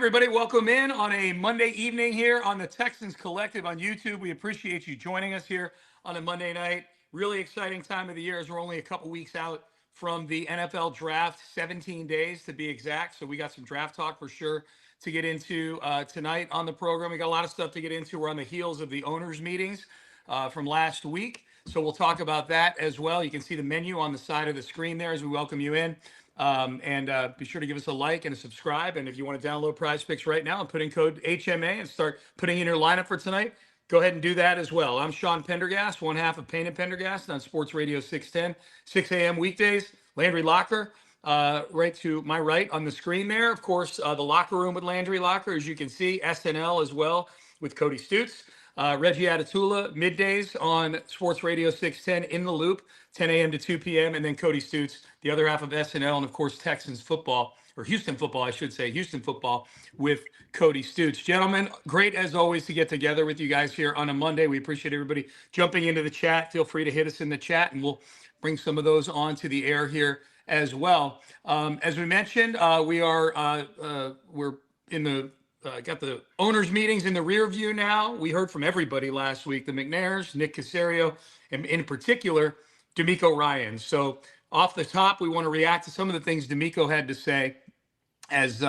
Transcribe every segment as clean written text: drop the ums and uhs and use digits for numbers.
everybody. Welcome in on a Monday evening here on the Texans Collective on YouTube. We appreciate you joining us here on a Monday night. Really exciting time of the year as we're only a couple weeks out from the NFL draft, 17 days to be exact. So we got some draft talk for sure to get into tonight on the program. We got a lot of stuff to get into. We're on the heels of the owners' meetings from last week. So we'll talk about that as well. You can see the menu on the side of the screen there as we welcome you in. Be sure to give us a like and a subscribe. And if you want to download Prize Picks right now and put in code HMA and start putting in your lineup for tonight, go ahead and do that as well. I'm Sean Pendergast, one half of Payne and Pendergast on Sports Radio 610, 6 a.m. weekdays. Landry Locker, right to my right on the screen there. Of course, the Locker Room with Landry Locker, as you can see, SNL as well with Cody Stutes. Reggie Atatula, middays on Sports Radio 610 in the loop, 10 a.m. to 2 p.m. And then Cody Stutes, the other half of SNL, and of course, Texans football, or Houston football, I should say, Houston football with Cody Stutes. Gentlemen, great as always to get together with you guys here on a Monday. We appreciate everybody jumping into the chat. Feel free to hit us in the chat, and we'll bring some of those onto the air here as well. As we mentioned, we're in the got the owners' meetings in the rear view now. We heard from everybody last week, the McNairs, Nick Caserio, and in particular, Demeco Ryans. So off the top, we want to react to some of the things Demeco had to say as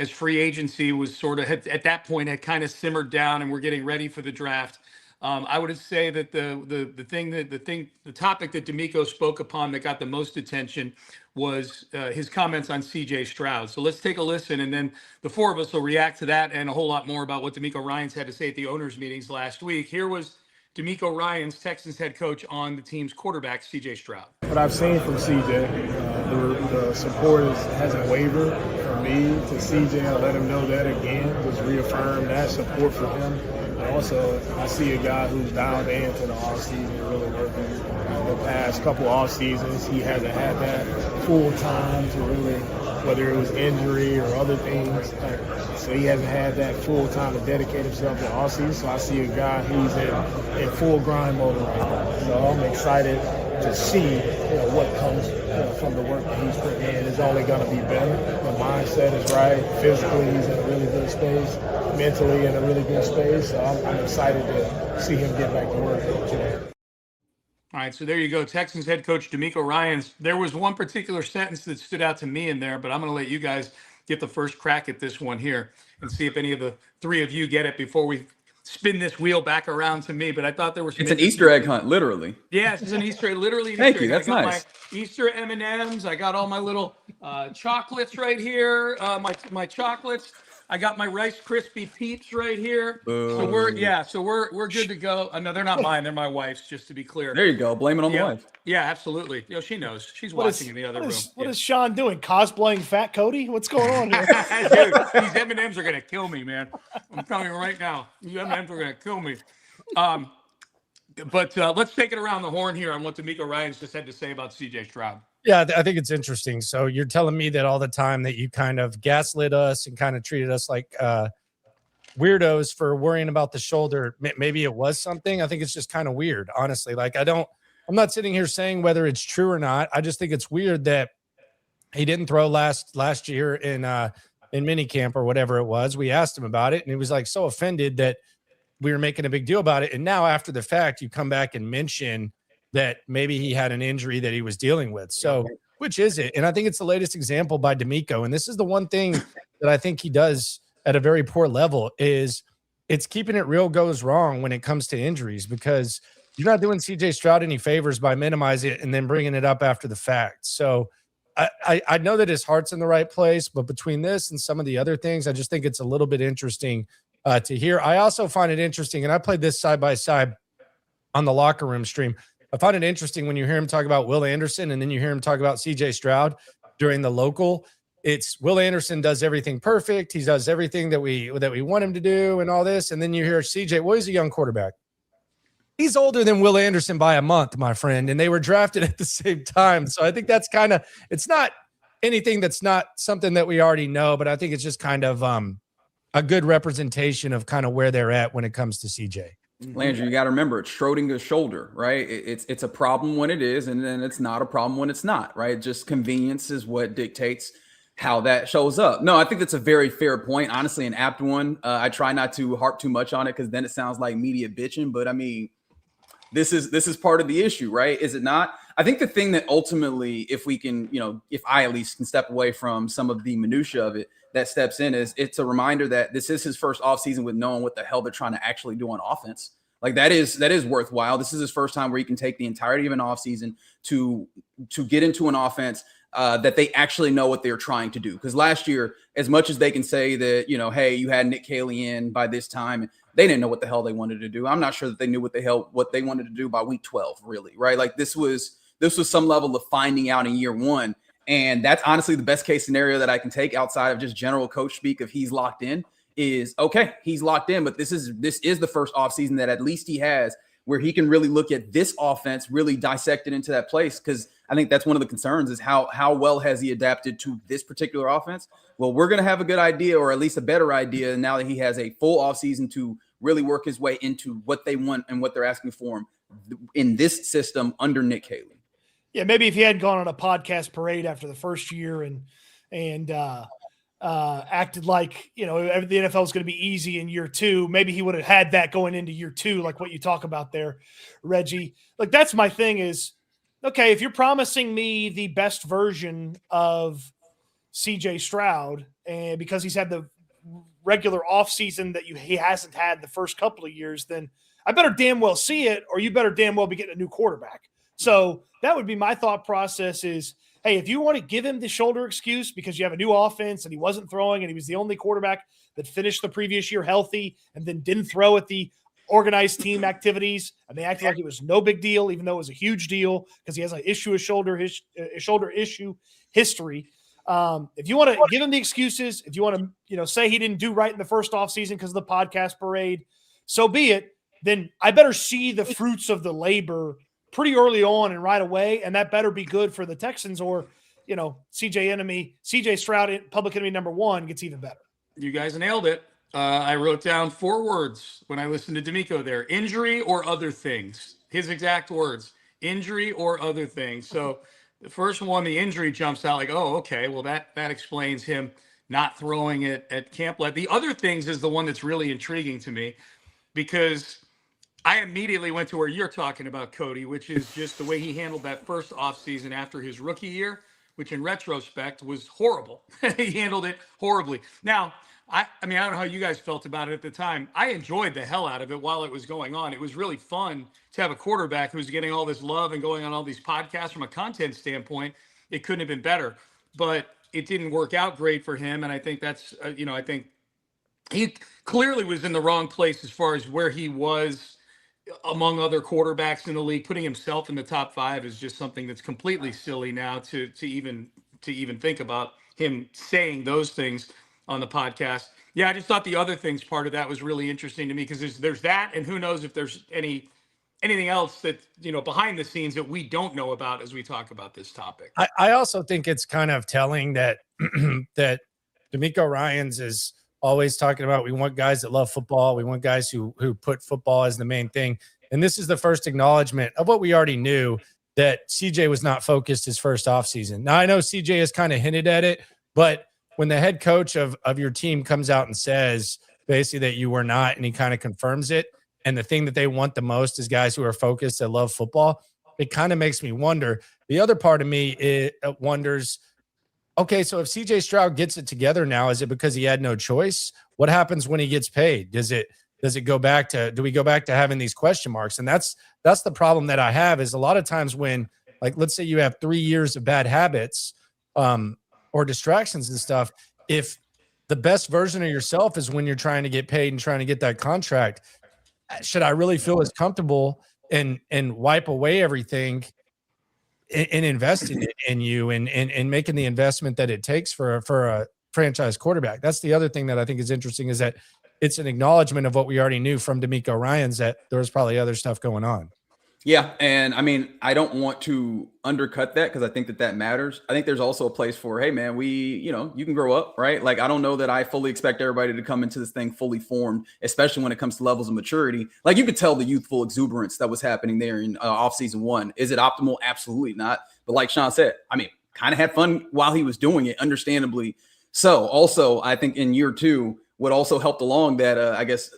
free agency was sort of at that point had kind of simmered down and we're getting ready for the draft. I would say that the topic that Demeco spoke upon that got the most attention was his comments on CJ Stroud. So let's take a listen, and then the four of us will react to that and a whole lot more about what Demeco Ryans had to say at the owners' meetings last week. Here was Demeco Ryans, Texans head coach, on the team's quarterback, CJ Stroud. What I've seen from CJ, the support hasn't wavered from me to CJ. I let him know that again, just reaffirm that support for him. And also, I see a guy who's dialed into the offseason, really working. The past couple off seasons, he hasn't had that full time to really, whether it was injury or other things. So he hasn't had that full time to dedicate himself to off season. So I see a guy who's in full grind mode right now. So I'm excited to see what comes from the work that he's putting in. Is only going to be better. The mindset is right. Physically, he's in a really good space. Mentally, in a really good space. So I'm excited to see him get back to work today. All right, so there you go. Texans head coach Demeco Ryans. There was one particular sentence that stood out to me in there, but I'm going to let you guys get the first crack at this one here and see if any of the three of you get it before we spin this wheel back around to me. But I thought there was it's an Easter egg hunt, literally. Yeah, it's an Easter egg, literally. Thank you. That's nice. My Easter M&Ms. I got all my little chocolates right here. My chocolates. I got my Rice Krispie Peeps right here. So we're good to go. No, they're not mine. They're my wife's, just to be clear. There you go. Blame it on the wife. Yeah, absolutely. She knows. She's watching in the other room. What is Sean doing? Cosplaying Fat Cody? What's going on here? Dude, these M&Ms are gonna kill me, man. I'm telling you right now. These M&Ms are gonna kill me. But let's take it around the horn here on what Demeco Ryans just had to say about CJ Stroud. Yeah, I think it's interesting. So you're telling me that all the time that you kind of gaslit us and kind of treated us like weirdos for worrying about the shoulder. Maybe it was something. I think it's just kind of weird, honestly. Like I'm not sitting here saying whether it's true or not. I just think it's weird that he didn't throw last year in minicamp or whatever it was. We asked him about it, and he was like so offended that we were making a big deal about it. And now after the fact, you come back and mention that maybe he had an injury that he was dealing with. So which is it? And I think it's the latest example by Demeco. And this is the one thing that I think he does at a very poor level is it's keeping it real goes wrong when it comes to injuries, because you're not doing CJ Stroud any favors by minimizing it and then bringing it up after the fact. So I know that his heart's in the right place, but between this and some of the other things, I just think it's a little bit interesting to hear. I also find it interesting, and I played this side by side on the Locker Room stream. I find it interesting when you hear him talk about Will Anderson and then you hear him talk about CJ Stroud during the local. It's Will Anderson does everything perfect. He does everything that we want him to do and all this. And then you hear CJ, well, he's a young quarterback. He's older than Will Anderson by a month, my friend, and they were drafted at the same time. So I think that's kind of – it's not anything that's not something that we already know, but I think it's just kind of a good representation of kind of where they're at when it comes to CJ. Landry, you got to remember, it's Schrodinger's shoulder, right? It's a problem when it is, and then it's not a problem when it's not, right? Just convenience is what dictates how that shows up. No, I think that's a very fair point. Honestly, an apt one. I try not to harp too much on it because then it sounds like media bitching. But I mean, this is part of the issue, right? Is it not? I think the thing that ultimately, if we can, if I at least can step away from some of the minutia of it, that steps in is it's a reminder that this is his first offseason with knowing what the hell they're trying to actually do on offense. Like that is worthwhile. This is his first time where you can take the entirety of an offseason to get into an offense that they actually know what they're trying to do. Because last year, as much as they can say that, hey, you had Nick Caley in by this time, they didn't know what the hell they wanted to do. I'm not sure that they knew what they wanted to do by week 12, really, right? Like this was some level of finding out in year one. And that's honestly the best case scenario that I can take outside of just general coach speak. If he's locked in, is okay, he's locked in, but this is the first offseason that at least he has where he can really look at this offense, really dissect it into that place. Because I think that's one of the concerns is how well has he adapted to this particular offense? Well, we're going to have a good idea, or at least a better idea, now that he has a full offseason to really work his way into what they want and what they're asking for him in this system under Nick Caley. Yeah, maybe if he hadn't gone on a podcast parade after the first year and acted like, the NFL is going to be easy in year two, maybe he would have had that going into year two, like what you talk about there, Reggie. Like that's my thing is, okay, if you're promising me the best version of CJ Stroud, and because he's had the regular offseason that he hasn't had the first couple of years, then I better damn well see it, or you better damn well be getting a new quarterback. So that would be my thought process is, hey, if you want to give him the shoulder excuse because you have a new offense and he wasn't throwing and he was the only quarterback that finished the previous year healthy and then didn't throw at the organized team activities, and they acted like it was no big deal, even though it was a huge deal because he has an issue with shoulder issue history. If you want to give him the excuses, if you want to, say he didn't do right in the first offseason because of the podcast parade, so be it. Then I better see the fruits of the labor pretty early on and right away, and that better be good for the Texans, or CJ Stroud, public enemy number one, gets even better. You guys nailed it. I wrote down 4 words when I listened to Demeco there: injury or other things. His exact words: injury or other things. So the first one, the injury, jumps out like, oh, okay, well that explains him not throwing it at camp. The other things is the one that's really intriguing to me, because I immediately went to where you're talking about, Cody, which is just the way he handled that first offseason after his rookie year, which in retrospect was horrible. He handled it horribly. Now, I mean, I don't know how you guys felt about it at the time. I enjoyed the hell out of it while it was going on. It was really fun to have a quarterback who's getting all this love and going on all these podcasts. From a content standpoint, it couldn't have been better. But it didn't work out great for him, and I think that's, I think he clearly was in the wrong place as far as where he was among other quarterbacks in the league. Putting himself in the top 5 is just something that's completely silly now to even think about him saying those things on the podcast. Yeah, I just thought the other things part of that was really interesting to me, because there's that, and who knows if there's anything else that, behind the scenes that we don't know about as we talk about this topic. I also think it's kind of telling that that Demeco Ryans is always talking about, we want guys that love football. We want guys who put football as the main thing. And this is the first acknowledgement of what we already knew, that CJ was not focused his first offseason. Now, I know CJ has kind of hinted at it, but when the head coach of your team comes out and says basically that you were not, and he kind of confirms it, and the thing that they want the most is guys who are focused, that love football, it kind of makes me wonder. The other part of me wonders, okay, so if CJ Stroud gets it together now, is it because he had no choice? What happens when he gets paid? Does it go back to, do we go back to having these question marks? And that's the problem that I have, is a lot of times when, like, let's say you have 3 years of bad habits or distractions and stuff, if the best version of yourself is when you're trying to get paid and trying to get that contract, should I really feel as comfortable and wipe away everything and investing in you and making the investment that it takes for a franchise quarterback? That's the other thing that I think is interesting, is that it's an acknowledgement of what we already knew from Demeco Ryans, that there was probably other stuff going on. Yeah. And I mean, I don't want to undercut that, because I think that matters. I think there's also a place for, hey man, you can grow up, right? Like, I don't know that I fully expect everybody to come into this thing fully formed, especially when it comes to levels of maturity. Like, you could tell the youthful exuberance that was happening there in offseason 1. Is it optimal? Absolutely not. But like Sean said, I mean, kind of had fun while he was doing it, understandably. So also, I think in year 2, what also helped along that, I guess,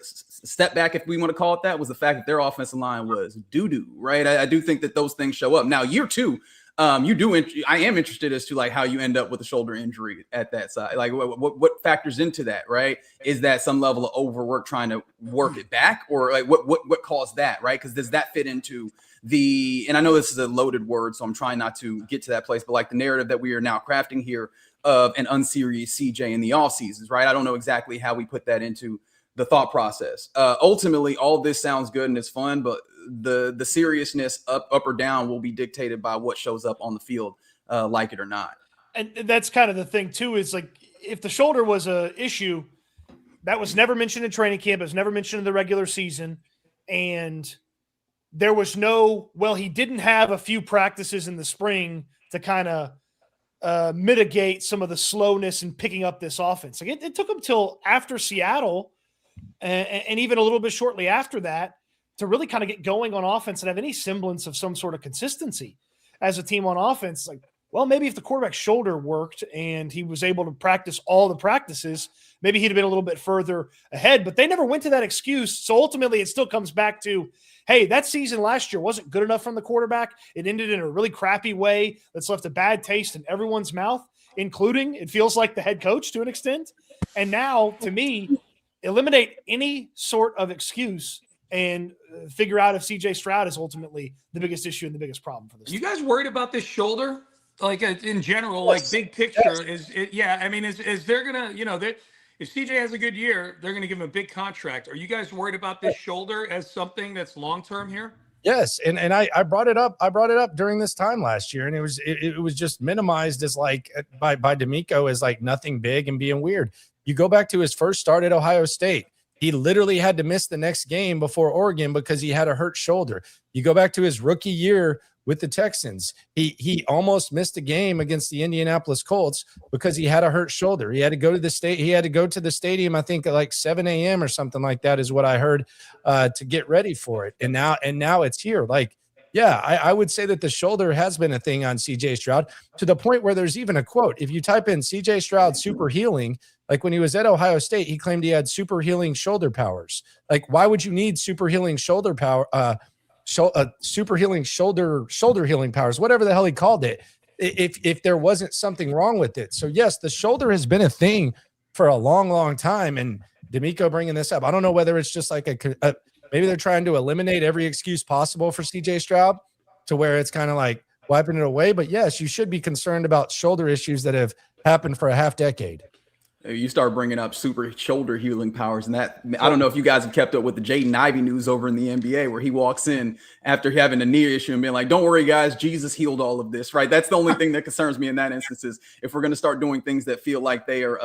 step back, if we want to call it that, was the fact that their offensive line was doo-doo, right? I do think that those things show up. Now, year 2, I am interested as to like how you end up with a shoulder injury at that side. Like what factors into that, right? Is that some level of overwork trying to work it back, or like what caused that, right? Because does that fit into and I know this is a loaded word, so I'm trying not to get to that place, but like the narrative that we are now crafting here of an unserious CJ in the off seasons, right? I don't know exactly how we put that into the thought process. Ultimately, all this sounds good and it's fun, but the seriousness up or down will be dictated by what shows up on the field, like it or not. And that's kind of the thing too, is like, if the shoulder was a issue that was never mentioned in training camp, it was never mentioned in the regular season, and there was he didn't have a few practices in the spring to kind of mitigate some of the slowness in picking up this offense. Like it took him till after Seattle and even a little bit shortly after that to really kind of get going on offense and have any semblance of some sort of consistency as a team on offense. Like, well, maybe if the quarterback's shoulder worked and he was able to practice all the practices, maybe he'd have been a little bit further ahead, but they never went to that excuse. So ultimately it still comes back to, hey, that season last year wasn't good enough from the quarterback. It ended in a really crappy way that's left a bad taste in everyone's mouth, including, it feels like, the head coach to an extent. And now, to me, eliminate any sort of excuse and figure out if CJ Stroud is ultimately the biggest issue and the biggest problem for this You team. guys worried about this shoulder? Like in general, like big picture, is they're gonna, if CJ has a good year, they're gonna give him a big contract. Are you guys worried about this shoulder as something that's long term here? Yes, and I brought it up. I brought it up during this time last year, and it was just minimized as like by Demeco as like nothing big and being weird. You go back to his first start at Ohio State. He literally had to miss the next game before Oregon because he had a hurt shoulder. You go back to his rookie year with the Texans. He almost missed a game against the Indianapolis Colts because he had a hurt shoulder. He had to go to the state. He had to go to the stadium, I think at like 7 a.m. or something like that is what I heard, to get ready for it. And now it's here. Like, yeah, I would say that the shoulder has been a thing on CJ Stroud to the point where there's even a quote. If you type in CJ Stroud super healing, like when he was at Ohio State, he claimed he had super healing shoulder powers. Like, why would you need super healing shoulder power? Super healing shoulder healing powers, whatever the hell he called it, if there wasn't something wrong with it. So yes, the shoulder has been a thing for a long time. And Demeco bringing this up, I don't know whether it's just like maybe they're trying to eliminate every excuse possible for CJ Stroud to where it's kind of like wiping it away. But yes, you should be concerned about shoulder issues that have happened for a half decade. You start bringing up super shoulder healing powers, and that, I don't know if you guys have kept up with the Jaden Ivey news over in the NBA, where he walks in after having a knee issue and being like, don't worry guys, Jesus healed all of this, right? That's the only thing that concerns me in that instance, is if we're going to start doing things that feel like they are,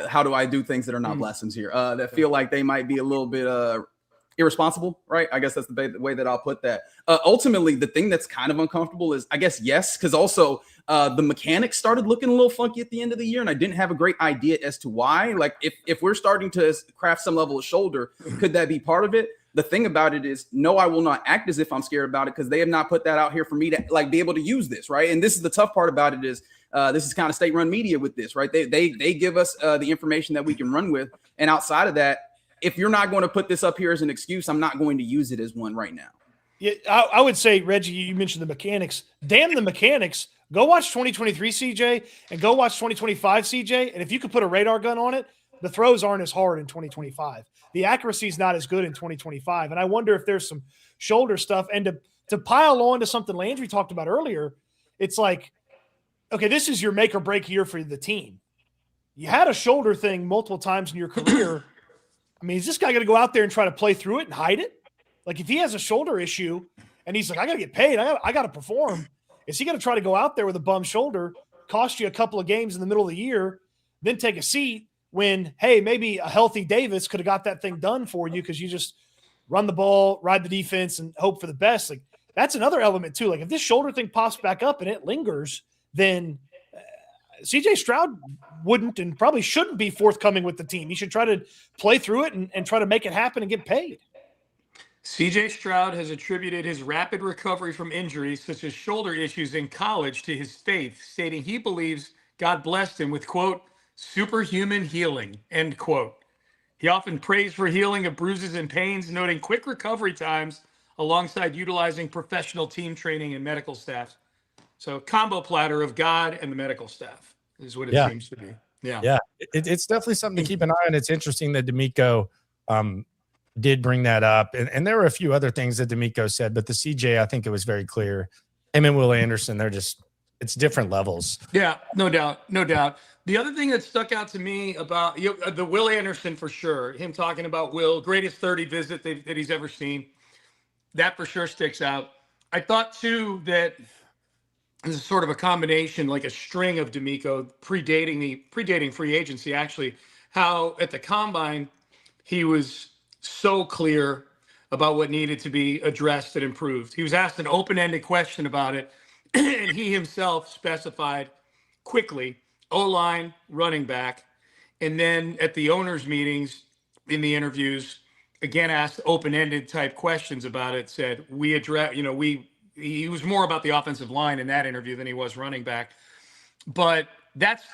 how do I do things that are not blessings here, that feel like they might be a little bit irresponsible, right? I guess that's the way that I'll put that. Ultimately, the thing that's kind of uncomfortable is, I guess, yes, because also the mechanics started looking a little funky at the end of the year, and I didn't have a great idea as to why. Like, if we're starting to craft some level of shoulder, could that be part of it? The thing about it is, no, I will not act as if I'm scared about it, because they have not put that out here for me to like be able to use this, right? And this is the tough part about it, is this is kind of state-run media with this, right? They give us the information that we can run with, and outside of that, if you're not going to put this up here as an excuse, I'm not going to use it as one right now. Yeah, I would say, Reggie, you mentioned the mechanics. Damn the mechanics. Go watch 2023 CJ and go watch 2025 CJ. And if you could put a radar gun on it, the throws aren't as hard in 2025. The accuracy is not as good in 2025. And I wonder if there's some shoulder stuff. And to pile on to something Landry talked about earlier, it's like, okay, this is your make or break year for the team. You had a shoulder thing multiple times in your career. I mean, is this guy going to go out there and try to play through it and hide it? Like, if he has a shoulder issue and he's like, I got to get paid, I got to perform, is he going to try to go out there with a bum shoulder, cost you a couple of games in the middle of the year, then take a seat when, hey, maybe a healthy Davis could have got that thing done for you because you just run the ball, ride the defense, and hope for the best? Like, that's another element too. Like, if this shoulder thing pops back up and it lingers, then CJ Stroud wouldn't and probably shouldn't be forthcoming with the team. He should try to play through it and try to make it happen and get paid. CJ Stroud has attributed his rapid recovery from injuries such as shoulder issues in college to his faith, stating he believes God blessed him with, quote, superhuman healing, end quote. He often prays for healing of bruises and pains, noting quick recovery times alongside utilizing professional team training and medical staff. So, combo platter of God and the medical staff is what it seems to be. Yeah. Yeah. It's definitely something to keep an eye on. It's interesting that Demeco did bring that up. And there were a few other things that Demeco said, but the CJ, I think it was very clear. Him and Will Anderson, it's different levels. Yeah, no doubt. No doubt. The other thing that stuck out to me about the Will Anderson, for sure, him talking about Will, greatest 30 visit that he's ever seen. That for sure sticks out. I thought, too, that this is sort of a combination, like a string of Demeco predating free agency, actually, how at the combine he was so clear about what needed to be addressed and improved. He was asked an open-ended question about it, and he himself specified quickly O-line, running back, and then at the owners' meetings, in the interviews, again asked open-ended type questions about it. Said we address, he was more about the offensive line in that interview than he was running back. But that's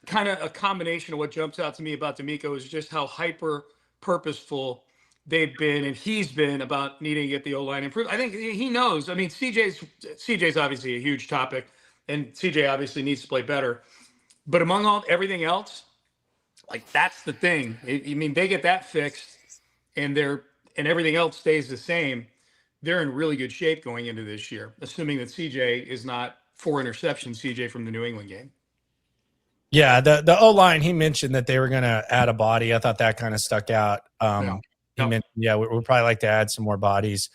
kind of a combination of what jumps out to me about Demeco is just how hyper purposeful they've been and he's been about needing to get the O-line improved. I think he knows. I mean, CJ's obviously a huge topic, and CJ obviously needs to play better. But among everything else, like that's the thing. I mean, they get that fixed, and everything else stays the same. They're in really good shape going into this year, assuming that CJ is not 4 interceptions CJ from the New England game. Yeah, the O-line, he mentioned that they were going to add a body. I thought that kind of stuck out. He mentioned, we'd probably like to add some more bodies.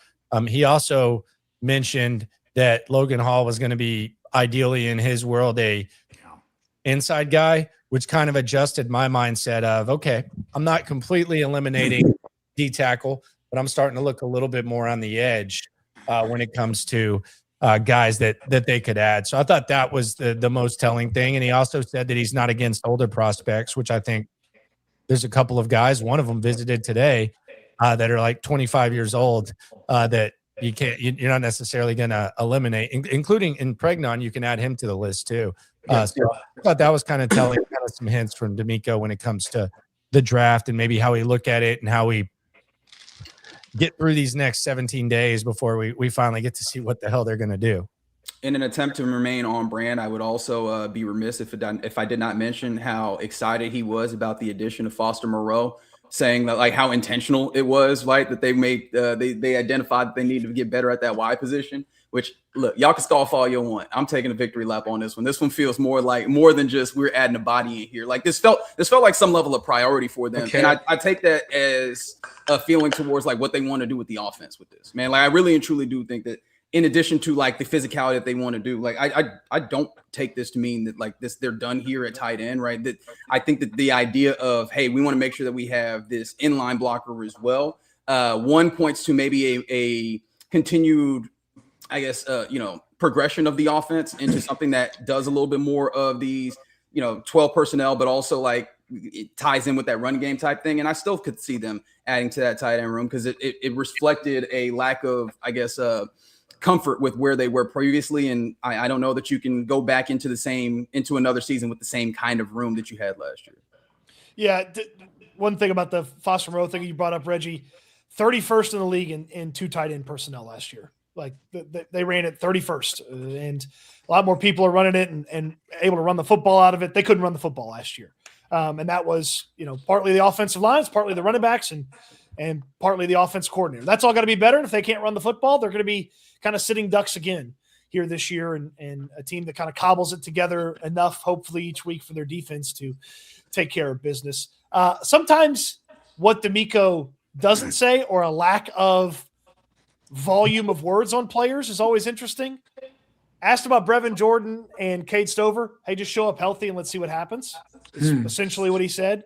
He also mentioned that Logan Hall was going to be ideally in his world a inside guy, which kind of adjusted my mindset of, okay, I'm not completely eliminating D tackle, but I'm starting to look a little bit more on the edge when it comes to guys that they could add. So I thought that was the most telling thing. And he also said that he's not against older prospects, which I think there's a couple of guys, one of them visited today, that are like 25 years old that you're not necessarily going to eliminate, including in Pregnon. You can add him to the list too. So I thought that was kind of telling kind of some hints from Demeco when it comes to the draft and maybe how we look at it and how we get through these next 17 days before we finally get to see what the hell they're going to do. In an attempt to remain on brand, I would also be remiss if I did not mention how excited he was about the addition of Foster Moreau, saying that like how intentional it was, right? That they made they identified that they needed to get better at that wide position. Which, look, y'all can scoff all you want. I'm taking a victory lap on this one. This one feels more than just we're adding a body in here. Like this felt like some level of priority for them. Okay. And I take that as a feeling towards like what they want to do with the offense with this, man. Like I really and truly do think that in addition to like the physicality that they want to do, like I don't take this to mean that like this, they're done here at tight end, right? That I think that the idea of, hey, we want to make sure that we have this inline blocker as well. One points to maybe a continued, I guess, progression of the offense into something that does a little bit more of these, 12 personnel, but also like it ties in with that run game type thing. And I still could see them adding to that tight end room because it reflected a lack of, I guess, comfort with where they were previously. And I don't know that you can go back into another season with the same kind of room that you had last year. Yeah. One thing about the Foster Moreau thing you brought up, Reggie, 31st in the league in 2 tight end personnel last year. Like they ran it 31st, and a lot more people are running it and able to run the football out of it. They couldn't run the football last year. And that was, partly the offensive lines, partly the running backs, and partly the offense coordinator. That's all got to be better. And if they can't run the football, they're going to be kind of sitting ducks again here this year, and a team that kind of cobbles it together enough, hopefully each week, for their defense to take care of business. Sometimes what Demeco doesn't say, or a lack of volume of words on players, is always interesting. Asked about Brevin Jordan and Cade Stover. Hey, just show up healthy and let's see what happens. Is essentially what he said.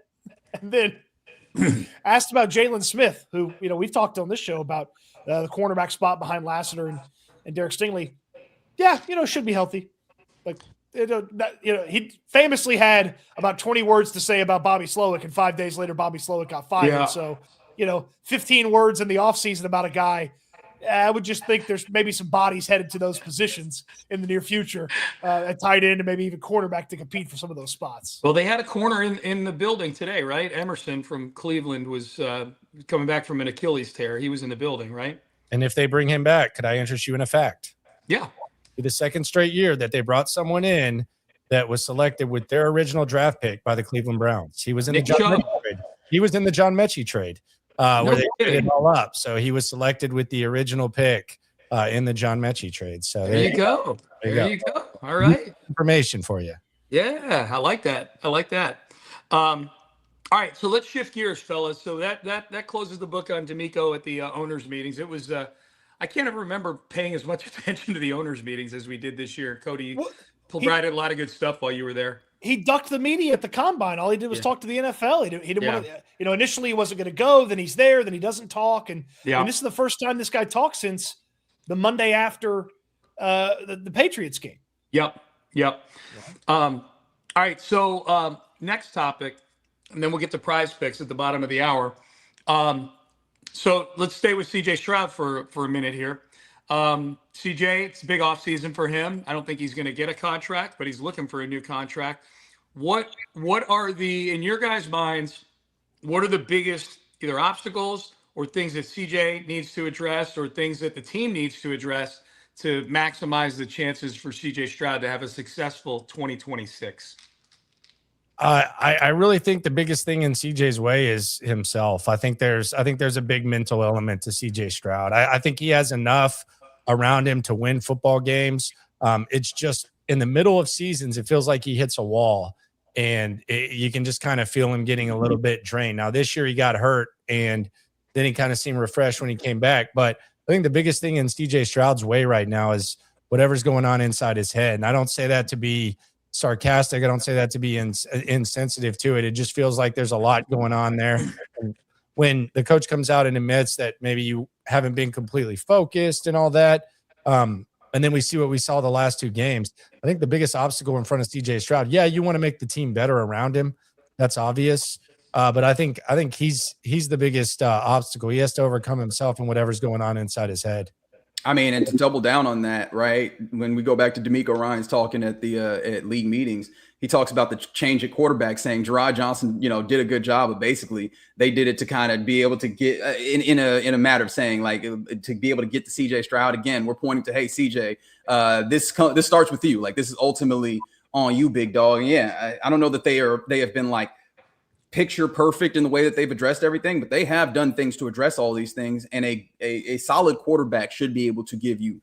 And then asked about Jalen Smith, who, we've talked on this show about the cornerback spot behind Lassiter and Derek Stingley. Yeah, should be healthy. Like, he famously had about 20 words to say about Bobby Slowick, and 5 days later, Bobby Slowick got fired. Yeah. So 15 words in the offseason about a guy, I would just think there's maybe some bodies headed to those positions in the near future, at tight end and maybe even quarterback to compete for some of those spots. Well, they had a corner in the building today, right? Emerson from Cleveland was coming back from an Achilles tear. He was in the building, right? And if they bring him back, could I interest you in a fact? Yeah. The second straight year that they brought someone in that was selected with their original draft pick by the Cleveland Browns. He was in the John Mechie trade. He was in the John Mechie trade where they put it all up. So he was selected with the original pick in the John Mechie trade. So there you go. There you go. All right. Information for you. Yeah, I like that. All right, so let's shift gears, fellas. So that closes the book on Demeco at the owners' meetings. It was I can't ever remember paying as much attention to the owners' meetings as we did this year. Cody provided a lot of good stuff while you were there. He ducked the media at the combine. All he did was talk to the NFL. He didn't want to, initially he wasn't going to go. Then he's there. Then he doesn't talk. And this is the first time this guy talked since the Monday after the Patriots game. Yep. All right. So next topic, and then we'll get to prize picks at the bottom of the hour. So let's stay with CJ Stroud for a minute here. CJ, it's a big offseason for him. I don't think he's going to get a contract, but he's looking for a new contract. What are in your guys' minds, what are the biggest either obstacles or things that CJ needs to address or things that the team needs to address to maximize the chances for CJ Stroud to have a successful 2026? I really think the biggest thing in CJ's way is himself. I think there's a big mental element to CJ Stroud. I think he has enough around him to win football games. It's just in the middle of seasons, it feels like he hits a wall, and you can just kind of feel him getting a little bit drained. Now this year he got hurt, and then he kind of seemed refreshed when he came back. But I think the biggest thing in CJ Stroud's way right now is whatever's going on inside his head. And I don't say that to be sarcastic. I don't say that to be insensitive to it. It just feels like there's a lot going on there. And when the coach comes out and admits that maybe you haven't been completely focused and all that, and then we see what we saw the last two games, I think the biggest obstacle in front of CJ Stroud, you want to make the team better around him. That's obvious. But I think he's the biggest obstacle. He has to overcome himself and whatever's going on inside his head. I mean, and to double down on that, right? When we go back to Demeco Ryans talking at the at league meetings, he talks about the change at quarterback, saying Gerard Johnson, did a good job. But basically, they did it to kind of be able to get in a matter of saying, like, to be able to get to CJ Stroud again. We're pointing to, hey, CJ, this starts with you. Like, this is ultimately on you, big dog. And I don't know that they have been like picture perfect in the way that they've addressed everything, but they have done things to address all these things. And a solid quarterback should be able to give you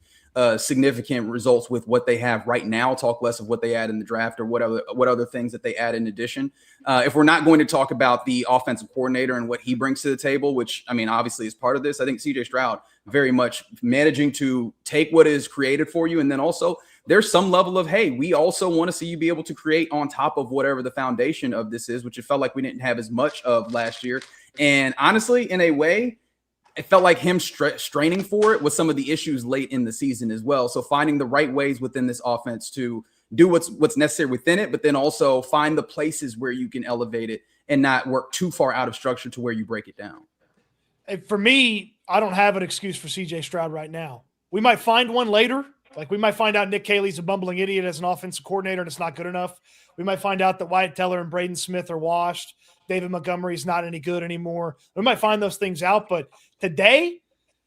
significant results with what they have right now. Talk less of what they add in the draft or what other things that they add in addition. If we're not going to talk about the offensive coordinator and what he brings to the table, which I mean, obviously is part of this, I think CJ Stroud very much managing to take what is created for you. And then also there's some level of, hey, we also want to see you be able to create on top of whatever the foundation of this is, which it felt like we didn't have as much of last year. And honestly, in a way, it felt like him straining for it with some of the issues late in the season as well. So finding the right ways within this offense to do what's necessary within it, but then also find the places where you can elevate it and not work too far out of structure to where you break it down. And for me, I don't have an excuse for CJ Stroud right now. We might find one later. Like, we might find out Nick Caley's a bumbling idiot as an offensive coordinator and it's not good enough. We might find out that Wyatt Teller and Braden Smith are washed. David Montgomery's not any good anymore. We might find those things out. But today,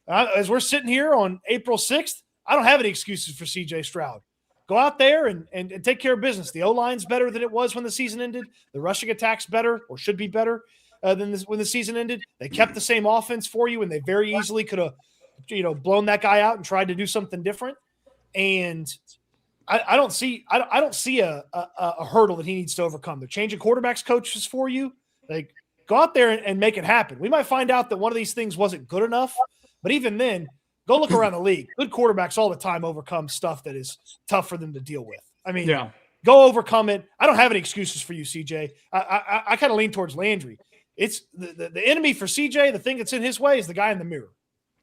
as we're sitting here on April 6th, I don't have any excuses for CJ Stroud. Go out there and take care of business. The O-line's better than it was when the season ended. The rushing attack's better or should be better than when the season ended. They kept the same offense for you, and they very easily could have blown that guy out and tried to do something different. And I don't see a hurdle that he needs to overcome. They're changing quarterbacks coaches for you. Like, go out there and make it happen. We might find out that one of these things wasn't good enough, but even then, go look around the league. Good quarterbacks all the time overcome stuff that is tough for them to deal with. I mean, go overcome it. I don't have any excuses for you, CJ. I kind of lean towards Landry. It's the enemy for CJ. The thing that's in his way is the guy in the mirror.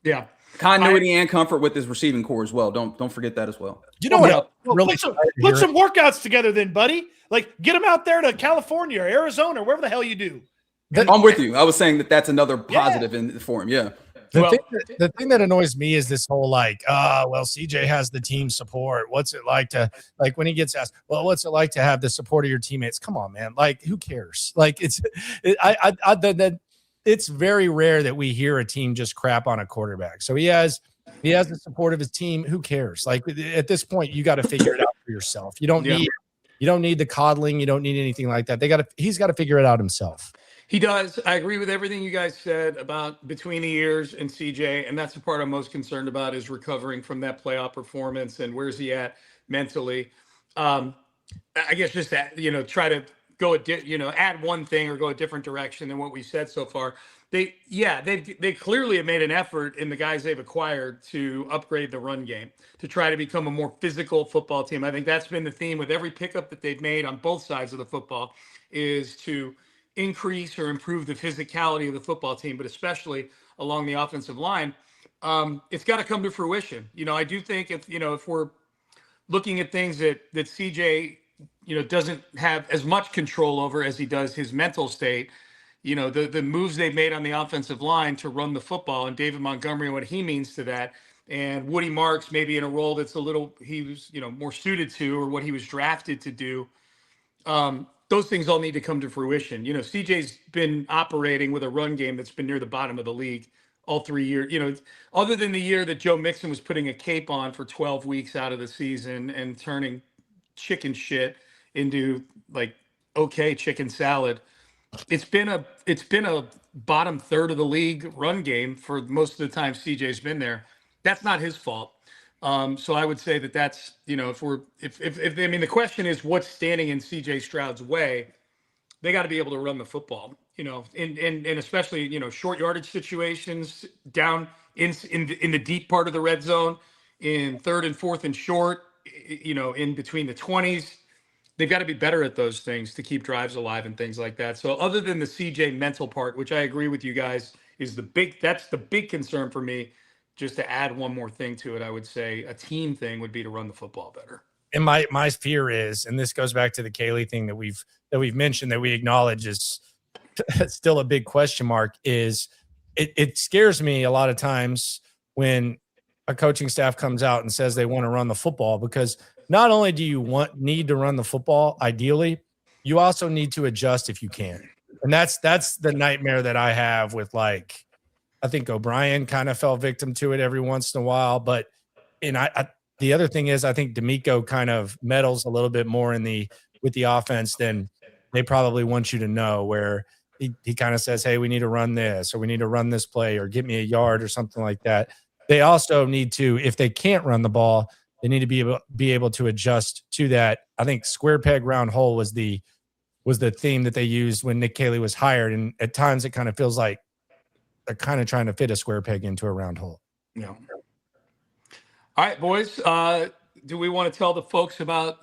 Yeah. Continuity and comfort with his receiving core as well. Don't forget that as well. You know what? Really put some workouts together then, buddy. Like, get him out there to California or Arizona or wherever the hell you do. I'm with you. I was saying that's another positive in for him. Yeah. The thing that annoys me is this whole well, CJ has the team support. What's it like to when he gets asked, well, what's it like to have the support of your teammates? Come on, man. Who cares? It's very rare that we hear a team just crap on a quarterback. So he has the support of his team. Who cares? At this point, you got to figure it out for yourself. You don't need the coddling. You don't need anything like that. He's got to figure it out himself. He does. I agree with everything you guys said about between the ears and CJ, and that's the part I'm most concerned about is recovering from that playoff performance and where's he at mentally. I guess just that, try to go add one thing or go a different direction than what we said so far. They clearly have made an effort in the guys they've acquired to upgrade the run game, to try to become a more physical football team. I think that's been the theme with every pickup that they've made on both sides of the football is to increase or improve the physicality of the football team, but especially along the offensive line. It's got to come to fruition. I do think if we're looking at things that CJ, doesn't have as much control over as he does his mental state, the moves they've made on the offensive line to run the football and David Montgomery and what he means to that, and Woody Marks maybe in a role that's he was, more suited to, or what he was drafted to do. Those things all need to come to fruition. CJ's been operating with a run game that's been near the bottom of the league all 3 years. Other than the year that Joe Mixon was putting a cape on for 12 weeks out of the season and turning chicken shit into okay chicken salad. It's been a bottom third of the league run game for most of the time CJ's been there. That's not his fault. So I would say that's, the question is what's standing in CJ Stroud's way. They got to be able to run the football, and especially, short yardage situations down in the deep part of the red zone, in third and fourth and short, in between the 20s. They've got to be better at those things to keep drives alive and things like that. So other than the CJ mental part, which I agree with you guys, that's the big concern for me. Just to add one more thing to it, I would say a team thing would be to run the football better. And my fear is, and this goes back to the Kaylee thing that we've mentioned, that we acknowledge is still a big question mark, is it scares me a lot of times when a coaching staff comes out and says they want to run the football, because not only do you need to run the football, ideally, you also need to adjust if you can. And that's the nightmare that I have with I think O'Brien kind of fell victim to it every once in a while, but the other thing is I think Demeco kind of meddles a little bit more with the offense than they probably want you to know, where he kind of says, hey, we need to run this, or we need to run this play, or get me a yard or something like that. They also need to, if they can't run the ball, they need to be able to adjust to that. I think square peg round hole was the theme that they used when Nick Caley was hired, and at times it kind of feels like they're kind of trying to fit a square peg into a round hole. Yeah. All right, boys. Do we want to tell the folks about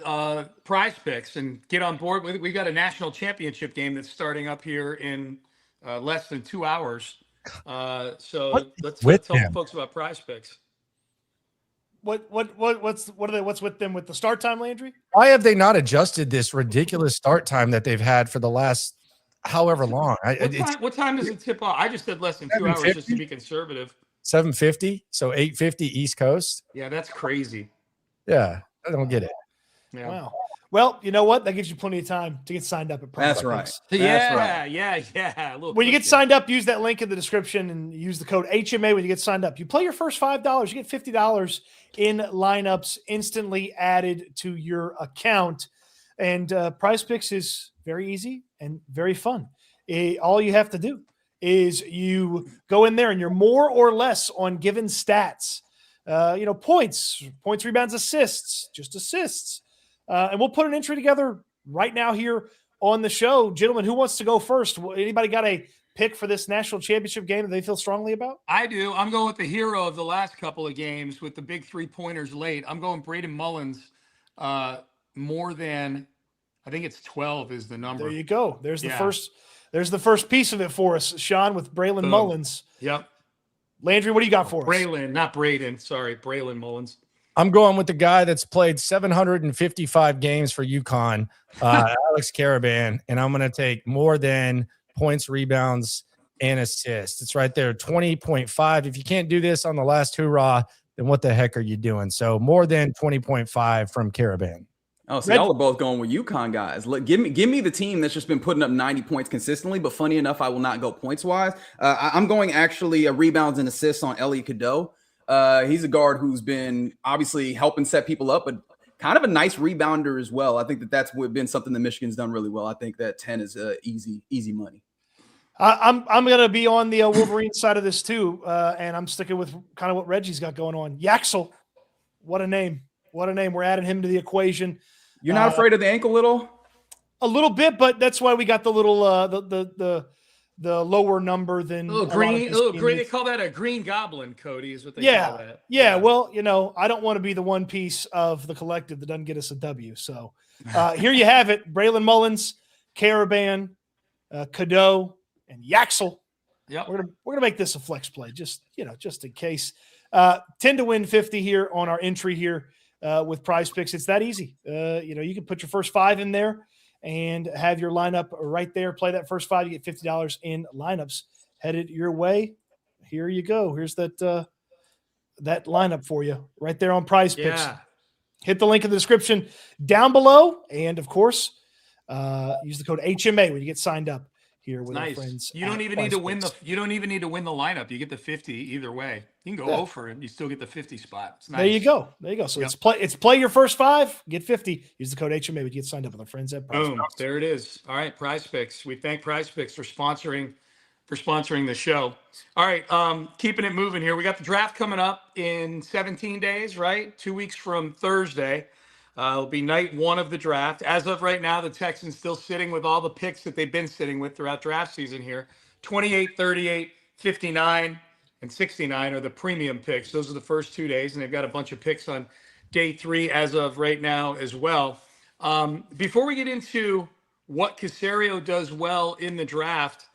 Prize Picks and get on board? We got a national championship game that's starting up here in less than 2 hours. Let's tell the folks about Prize Picks. What's with them with the start time, Landry? Why have they not adjusted this ridiculous start time that they've had for the last however long? What time does it tip off? I just said less than 2 hours just to be conservative. 7:50, so 8:50 East Coast. Yeah, that's crazy. Yeah, I don't get it. Yeah. Wow. Well, you know what? That gives you plenty of time to get signed up at Prize That's right. Yeah. When you get signed up, use that link in the description and use the code HMA when you get signed up. You play your first $5, you get $50 in lineups instantly added to your account. And Prize Picks is very easy and very fun. All you have to do is you go in there and you're more or less on given stats. Points, rebounds, assists, just assists. And we'll put an entry together right now here on the show. Gentlemen, who wants to go first? Anybody got a pick for this national championship game that they feel strongly about? I do. I'm going with the hero of the last couple of games with the big 3-pointers late. I'm going Braden Mullins more than, I think it's 12 is the number. There you go. There's the first piece of it for us, Sean, with Braylon Mullins. Yep. Landry, what do you got for us? Braylon, not Braden. Sorry, Braylon Mullins. I'm going with the guy that's played 755 games for UConn, Alex Caravan, and I'm going to take more than points, rebounds, and assists. It's right there, 20.5. If you can't do this on the last hoorah, then what the heck are you doing? So more than 20.5 from Caravan. Oh, so y'all are both going with UConn guys. Look, give me the team that's just been putting up 90 points consistently. But funny enough, I will not go points wise. I'm going actually rebounds and assists on Elliot Cadeau. He's a guard who's been obviously helping set people up, but kind of a nice rebounder as well. I think that's been something that Michigan's done really well. I think that 10 is easy money. I'm going to be on the Wolverine side of this too, and I'm sticking with kind of what Reggie's got going on. Yaxel, what a name! What a name! We're adding him to the equation. You're not afraid of the ankle little? A little bit, but that's why we got the little the lower number than little green. They call that a green goblin, Cody, is what they call that. Yeah. Well, I don't want to be the one piece of the collective that doesn't get us a W. So here you have it: Braylon Mullins, Caravan, Cadeau, and Yaxel. Yep. We're gonna make this a flex play, just in case. 10 to win 50 here on our entry here. With Prize Picks, it's that easy. You can put your first 5 in there and have your lineup right there. Play that first 5, you get $50 in lineups headed your way. Here you go. Here's that lineup for you right there on Prize Picks. Yeah. Hit the link in the description down below, and of course, use the code HMA when you get signed up here with our friends. You don't even need to win the lineup. You get the 50 either way. You can go over and you still get the 50 spot. It's nice. There you go. So it's play your first 5, get 50. Use the code HMA when you get signed up with our friends at Prize Boom. Picks. There it is. All right, Prize Picks. We thank Prize Picks for sponsoring the show. All right, keeping it moving here. We got the draft coming up in 17 days, right? 2 weeks from Thursday. It'll be night 1 of the draft. As of right now, the Texans still sitting with all the picks that they've been sitting with throughout draft season here. 28, 38, 59, and 69 are the premium picks. Those are the first 2 days, and they've got a bunch of picks on day 3 as of right now as well. Before we get into what Caserio does well in the draft,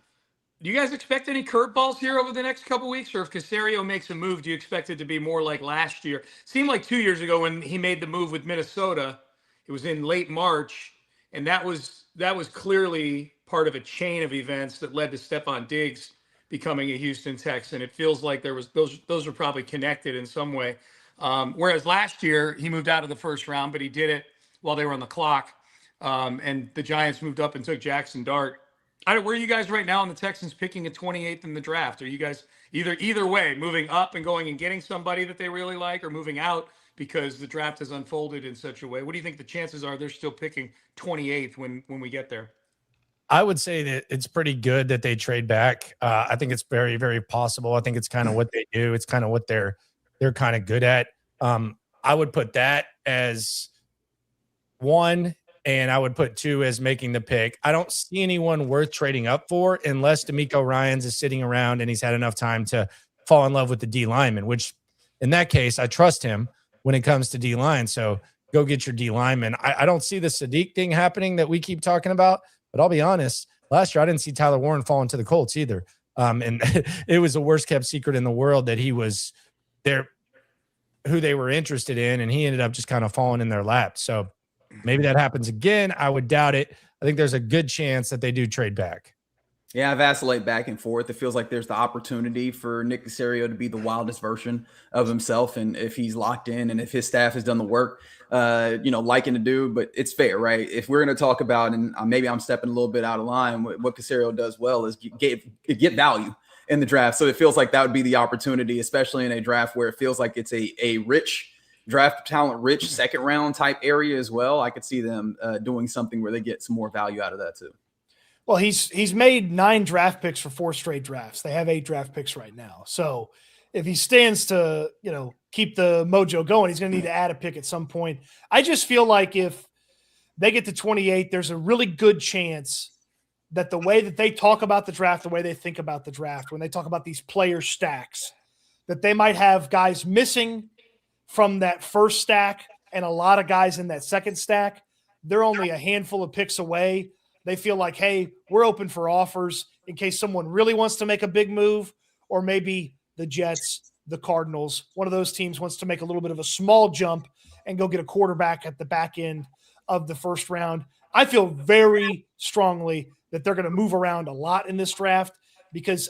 do you guys expect any curveballs here over the next couple weeks? Or if Caserio makes a move, do you expect it to be more like last year? Seemed like 2 years ago when he made the move with Minnesota. It was in late March, and that was clearly part of a chain of events that led to Stephon Diggs becoming a Houston Texan. It feels like there was those were probably connected in some way. Whereas last year, he moved out of the first round, but he did it while they were on the clock. And the Giants moved up and took Jackson Dart. Where are you guys right now on the Texans picking at 28th in the draft? Are you guys either way, moving up and going and getting somebody that they really like, or moving out because the draft has unfolded in such a way? What do you think the chances are they're still picking 28th when we get there? I would say that it's pretty good that they trade back. I think it's very, very possible. I think it's kind of what they do. It's kind of what they're kind of good at. I would put that as 1. And I would put 2 as making the pick. I don't see anyone worth trading up for unless Demeco Ryans is sitting around and he's had enough time to fall in love with the D lineman, which in that case, I trust him when it comes to D line. So go get your D lineman. I don't see the Sadiq thing happening that we keep talking about, but I'll be honest. Last year, I didn't see Tyler Warren fall into the Colts either. And it was the worst kept secret in the world that he was there, who they were interested in. And he ended up just kind of falling in their lap. So maybe that happens again. I would doubt it. I think there's a good chance that they do trade back. Yeah, I vacillate back and forth. It feels like there's the opportunity for Nick Caserio to be the wildest version of himself. And if he's locked in and if his staff has done the work, liking to do, but it's fair, right? If we're going to talk about, and maybe I'm stepping a little bit out of line, what Caserio does well is get value in the draft. So it feels like that would be the opportunity, especially in a draft where it feels like it's a rich draft talent rich second round type area as well. I could see them doing something where they get some more value out of that too. Well, he's made 9 draft picks for 4 straight drafts. They have 8 draft picks right now. So if he stands to, keep the mojo going, he's going to need to add a pick at some point. I just feel like if they get to 28, there's a really good chance that the way that they talk about the draft, the way they think about the draft, when they talk about these player stacks, that they might have guys missing from that first stack and a lot of guys in that second stack. They're only a handful of picks away. They feel like, hey, we're open for offers in case someone really wants to make a big move, or maybe the Jets, the Cardinals, one of those teams wants to make a little bit of a small jump and go get a quarterback at the back end of the first round. I feel very strongly that they're going to move around a lot in this draft, because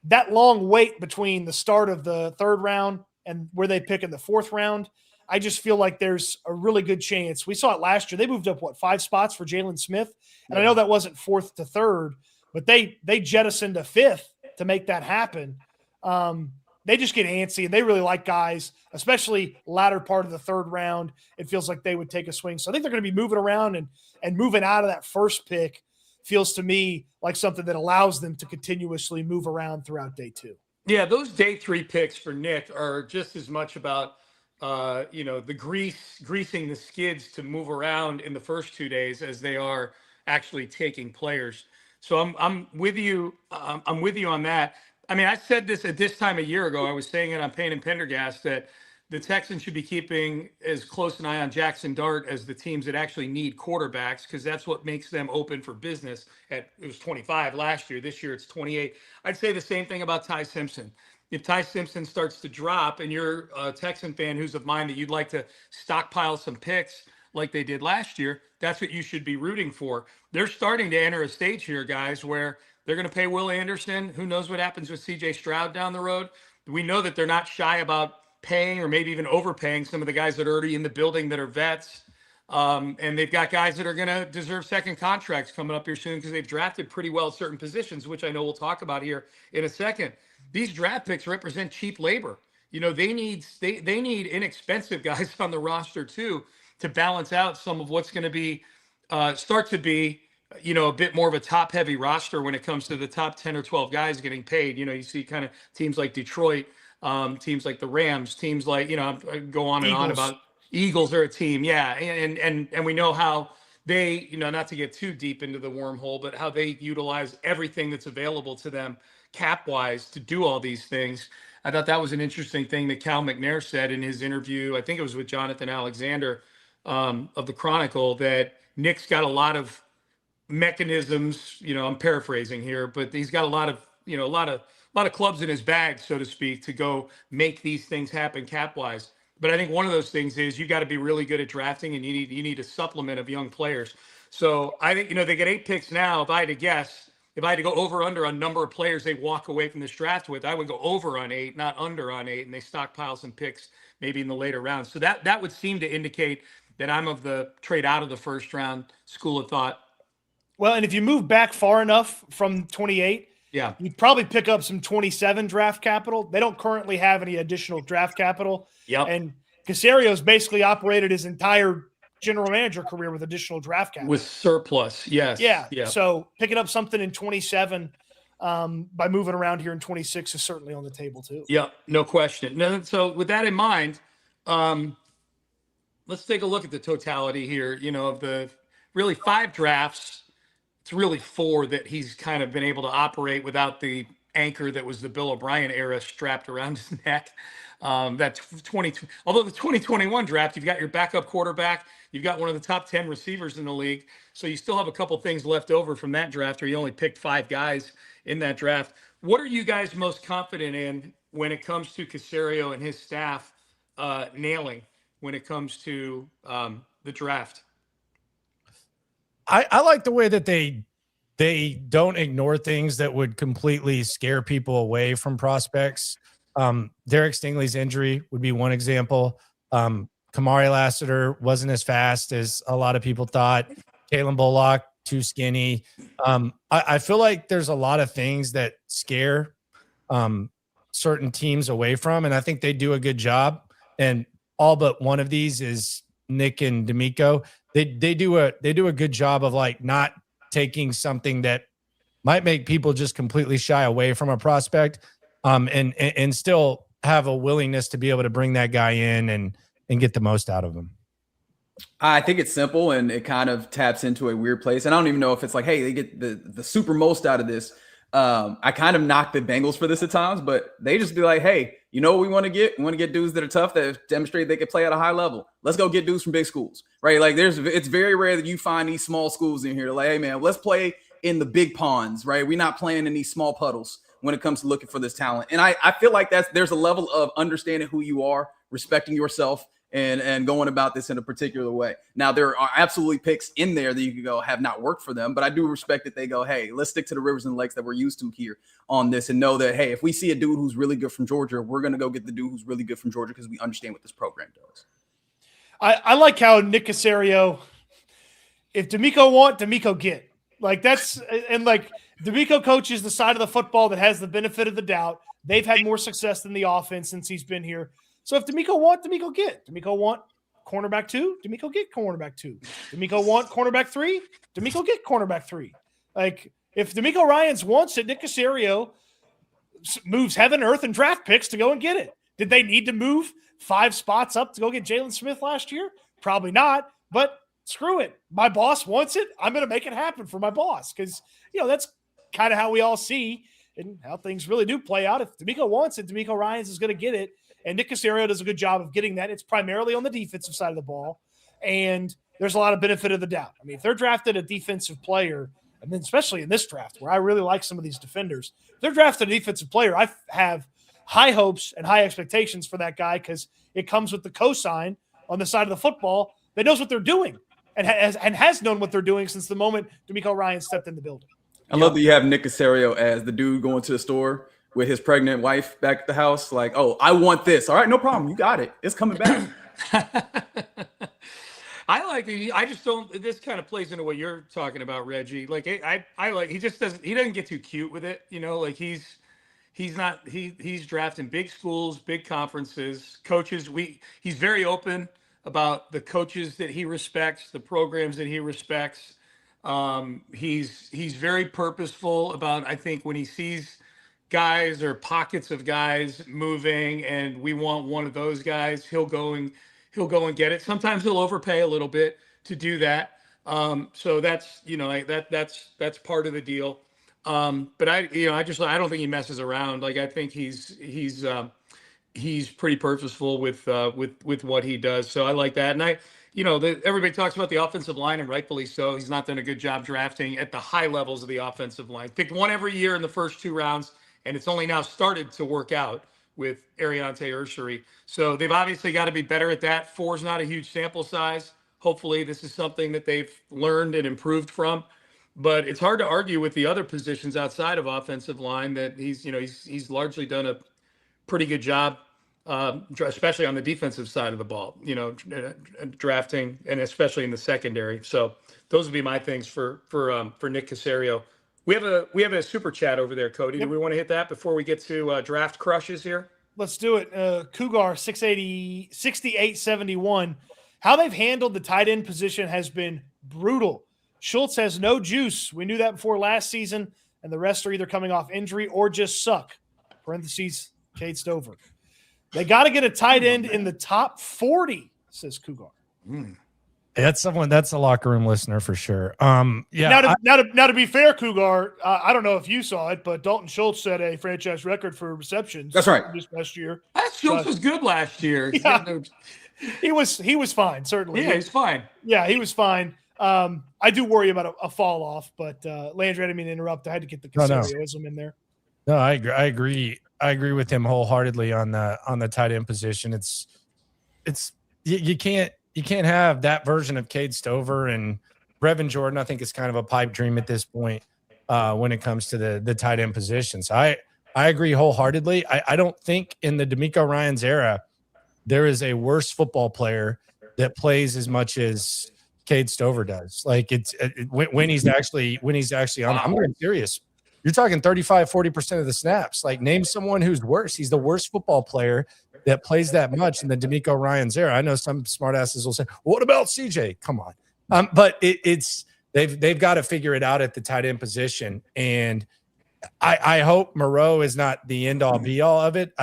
that long wait between the start of the third round and where they pick in the fourth round, I just feel like there's a really good chance. We saw it last year. They moved up, 5 spots for Jalen Smith? And I know that wasn't fourth to third, but they jettisoned a fifth to make that happen. They just get antsy, and they really like guys, especially latter part of the third round. It feels like they would take a swing. So I think they're going to be moving around, and moving out of that first pick feels to me like something that allows them to continuously move around throughout day 2. Yeah, those day 3 picks for Nick are just as much about the greasing the skids to move around in the first 2 days as they are actually taking players. So I'm with you. I'm with you on that. I mean, I said this at this time a year ago. I was saying it on Payne and Pendergast that the Texans should be keeping as close an eye on Jackson Dart as the teams that actually need quarterbacks, because that's what makes them open for business. It was 25 last year. This year it's 28. I'd say the same thing about Ty Simpson. If Ty Simpson starts to drop and you're a Texan fan who's of mind that you'd like to stockpile some picks like they did last year, that's what you should be rooting for. They're starting to enter a stage here, guys, where they're going to pay Will Anderson. Who knows what happens with CJ Stroud down the road? We know that they're not shy about paying or maybe even overpaying some of the guys that are already in the building that are vets. And they've got guys that are going to deserve second contracts coming up here soon because they've drafted pretty well at certain positions, which I know we'll talk about here in a second. These draft picks represent cheap labor. They need inexpensive guys on the roster too to balance out some of what's going to be start to be a bit more of a top heavy roster when it comes to the top 10 or 12 guys getting paid. You see kind of teams like Detroit, teams like the Rams, teams like, go on and on about Eagles are a team. Yeah. And we know how they, not to get too deep into the wormhole, but how they utilize everything that's available to them cap wise to do all these things. I thought that was an interesting thing that Cal McNair said in his interview. I think it was with Jonathan Alexander of the Chronicle, that Nick's got a lot of mechanisms, I'm paraphrasing here, but he's got a lot of clubs in his bag, so to speak, to go make these things happen cap wise. But I think one of those things is you got to be really good at drafting, and you need a supplement of young players. So I think, they get 8 picks now. If I had to guess, if I had to go over under on number of players they walk away from this draft with, I would go over on 8, not under on 8, and they stockpile some picks maybe in the later rounds. So that would seem to indicate that I'm of the trade out of the first round school of thought. Well, and if you move back far enough from 28, yeah, you'd probably pick up some 27 draft capital. They don't currently have any additional draft capital. Yep. And Casario's basically operated his entire general manager career with additional draft capital. With surplus, yes. Yeah. So picking up something in 27 by moving around here in 26 is certainly on the table too. Yeah, no question. No, so with that in mind, let's take a look at the totality here, of the really 5 drafts. It's really 4 that he's kind of been able to operate without the anchor that was the Bill O'Brien era strapped around his neck. Although the 2021 draft, you've got your backup quarterback, you've got one of the top 10 receivers in the league. So you still have a couple things left over from that draft, or you only picked 5 guys in that draft. What are you guys most confident in when it comes to Caserio and his staff nailing when it comes to the draft? I like the way that they don't ignore things that would completely scare people away from prospects. Derek Stingley's injury would be one example. Kamari Lassiter wasn't as fast as a lot of people thought. Kalen Bullock, too skinny. I feel like there's a lot of things that scare certain teams away from, and I think they do a good job. And all but one of these is Nick and Demeco. They do a good job of like not taking something that might make people just completely shy away from a prospect, and still have a willingness to be able to bring that guy in and get the most out of him. I think it's simple, and it kind of taps into a weird place. And I don't even know if it's like, hey, they get the super most out of this. I kind of knock the Bengals for this at times, but they just be like, hey, you know what we want to get? We want to get dudes that are tough, that demonstrate they can play at a high level. Let's go get dudes from big schools, right? Like it's very rare that you find these small schools in here. Like, hey man, let's play in the big ponds, right? We're not playing in these small puddles when it comes to looking for this talent. And I feel like there's a level of understanding who you are, respecting yourself, and going about this in a particular way. Now, there are absolutely picks in there that you could go have not worked for them, but I do respect that they go, hey, let's stick to the rivers and lakes that we're used to here on this and know that, hey, if we see a dude who's really good from Georgia, we're going to go get the dude who's really good from Georgia because we understand what this program does. I like how Nick Caserio, if Demeco want, Demeco get. Like that's and like Demeco coaches the side of the football that has the benefit of the doubt. They've had more success than the offense since he's been here. So if Demeco want, Demeco get. Demeco want cornerback 2, Demeco get cornerback 2. Demeco want cornerback 3, Demeco get cornerback 3. Like if Demeco Ryans wants it, Nick Caserio moves heaven, earth, and draft picks to go and get it. Did they need to move 5 spots up to go get Jalen Smith last year? Probably not, but screw it. My boss wants it. I'm going to make it happen for my boss because, that's kind of how we all see and how things really do play out. If Demeco wants it, Demeco Ryans is going to get it. And Nick Caserio does a good job of getting that. It's primarily on the defensive side of the ball. And there's a lot of benefit of the doubt. I mean, if they're drafted a defensive player, and then especially in this draft where I really like some of these defenders, if they're drafted a defensive player, I have high hopes and high expectations for that guy because it comes with the cosign on the side of the football that knows what they're doing and has known what they're doing since the moment Demeco Ryan stepped in the building. I love that you have Nick Caserio as the dude going to the store with his pregnant wife back at the house. Like, oh, I want this. All right, no problem. You got it. It's coming back. I like it. I just don't. This kind of plays into what you're talking about, Reggie. Like, I like. He just doesn't. He doesn't get too cute with it. Like he's not. He's drafting big schools, big conferences, coaches. He's very open about the coaches that he respects, the programs that he respects. He's very purposeful about. I think when he sees guys or pockets of guys moving, and we want one of those guys, he'll go and get it. Sometimes he'll overpay a little bit to do that. So that's, that's part of the deal. But I don't think he messes around. Like, I think he's pretty purposeful with what he does. So I like that. And everybody talks about the offensive line, and rightfully so. He's not done a good job drafting at the high levels of the offensive line. Picked one every year in the first 2 rounds, and it's only now started to work out with Ariante Ursary. So they've obviously got to be better at that. 4 is not a huge sample size. Hopefully this is something that they've learned and improved from. But it's hard to argue with the other positions outside of offensive line that he's largely done a pretty good job, especially on the defensive side of the ball, drafting, and especially in the secondary. So those would be my things for Nick Caserio. We have a super chat over there, Cody. Yep. Do we want to hit that before we get to draft crushes here? Let's do it. Cougar 6871. How they've handled the tight end position has been brutal. Schultz has no juice. We knew that before last season, and the rest are either coming off injury or just suck. Parentheses, Cade Stover. They got to get a tight end in the top 40, says Cougar. That's a locker room listener for sure. Yeah. Now to be fair, Cougar, I don't know if you saw it, but Dalton Schultz set a franchise record for receptions. That's right. This last year. Schultz was good last year. Yeah, he was fine. Certainly. Yeah, he's fine. Yeah, he was fine. I do worry about a fall off, but Landry, I didn't mean to interrupt. I had to get the Caserioism in there. No, I agree. I agree with him wholeheartedly on the tight end position. You can't have that version of Cade Stover, and Brevin Jordan, I think, is kind of a pipe dream at this point when it comes to the tight end position. So I agree wholeheartedly. I don't think in the Demeco Ryans era there is a worse football player that plays as much as Cade Stover does. Like when he's actually on. I'm being serious. You're talking 35-40% of the snaps. Like, name someone who's worse. He's the worst football player that plays that much in the Demeco Ryans era. I know some smartasses will say, "What about CJ?" Come on, but it's they've got to figure it out at the tight end position, and I hope Moreau is not the end all be all of it.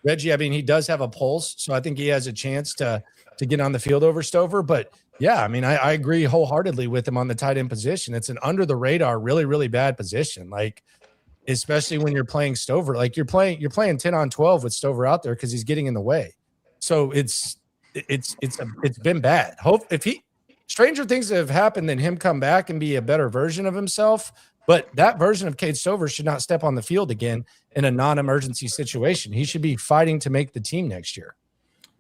Reggie, I mean, he does have a pulse, so I think he has a chance to get on the field over Stover, but. Yeah, I mean, I agree wholeheartedly with him on the tight end position. It's an under the radar, really, really bad position. Like, especially when you're playing Stover, like you're playing 10 on 12 with Stover out there because he's getting in the way. So it's been bad. Stranger things have happened than him come back and be a better version of himself. But that version of Cade Stover should not step on the field again in a non-emergency situation. He should be fighting to make the team next year.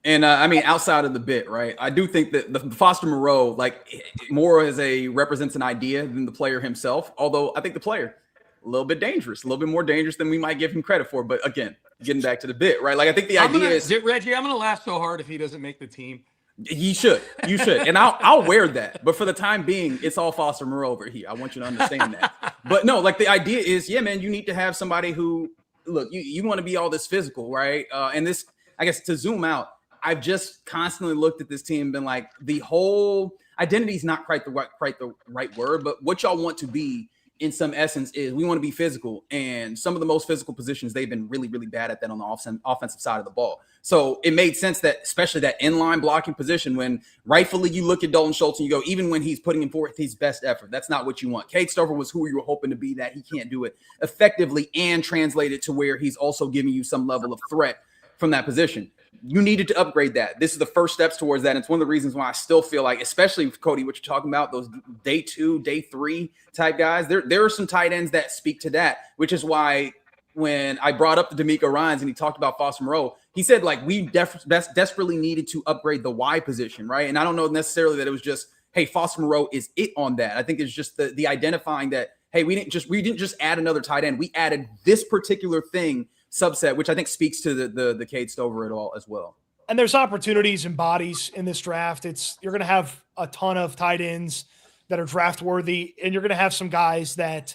And I mean, outside of the bit, right? I do think that the Foster Moreau, like, more represents an idea than the player himself. Although I think the player a little bit dangerous, a little bit more dangerous than we might give him credit for. But again, getting back to the bit, right? Like, I think the idea is, Reggie, I'm gonna laugh so hard if he doesn't make the team. you should, and I'll wear that. But for the time being, it's all Foster Moreau over here. I want you to understand that. But no, like, the idea is, yeah, man, you need to have somebody who, look, you want to be all this physical, right? And this, I guess, to zoom out, I've just constantly looked at this team and been like, the whole identity is not quite the right word, but what y'all want to be in some essence is we want to be physical. And some of the most physical positions, they've been really, really bad at that on the offensive side of the ball. So it made sense that, especially that inline blocking position, when rightfully you look at Dalton Schultz and you go, even when he's putting forth his best effort, that's not what you want. Cade Stover was who you were hoping to be, that he can't do it effectively and translate it to where he's also giving you some level of threat from that position. You needed to upgrade that. This is the first steps towards that. And it's one of the reasons why I still feel like, especially with Cody, what you're talking about, those day 2, day 3 type guys, there are some tight ends that speak to that, which is why when I brought up the Demeco Ryans and he talked about Foster Moreau, he said, like, we desperately needed to upgrade the Y position, right? And I don't know necessarily that it was just, hey, Foster Moreau is it on that. I think it's just the identifying that, hey, we didn't just add another tight end. We added this particular thing subset, which I think speaks to the Cade Stover at all as well. And there's opportunities and bodies in this draft. You're going to have a ton of tight ends that are draft worthy, and you're going to have some guys that,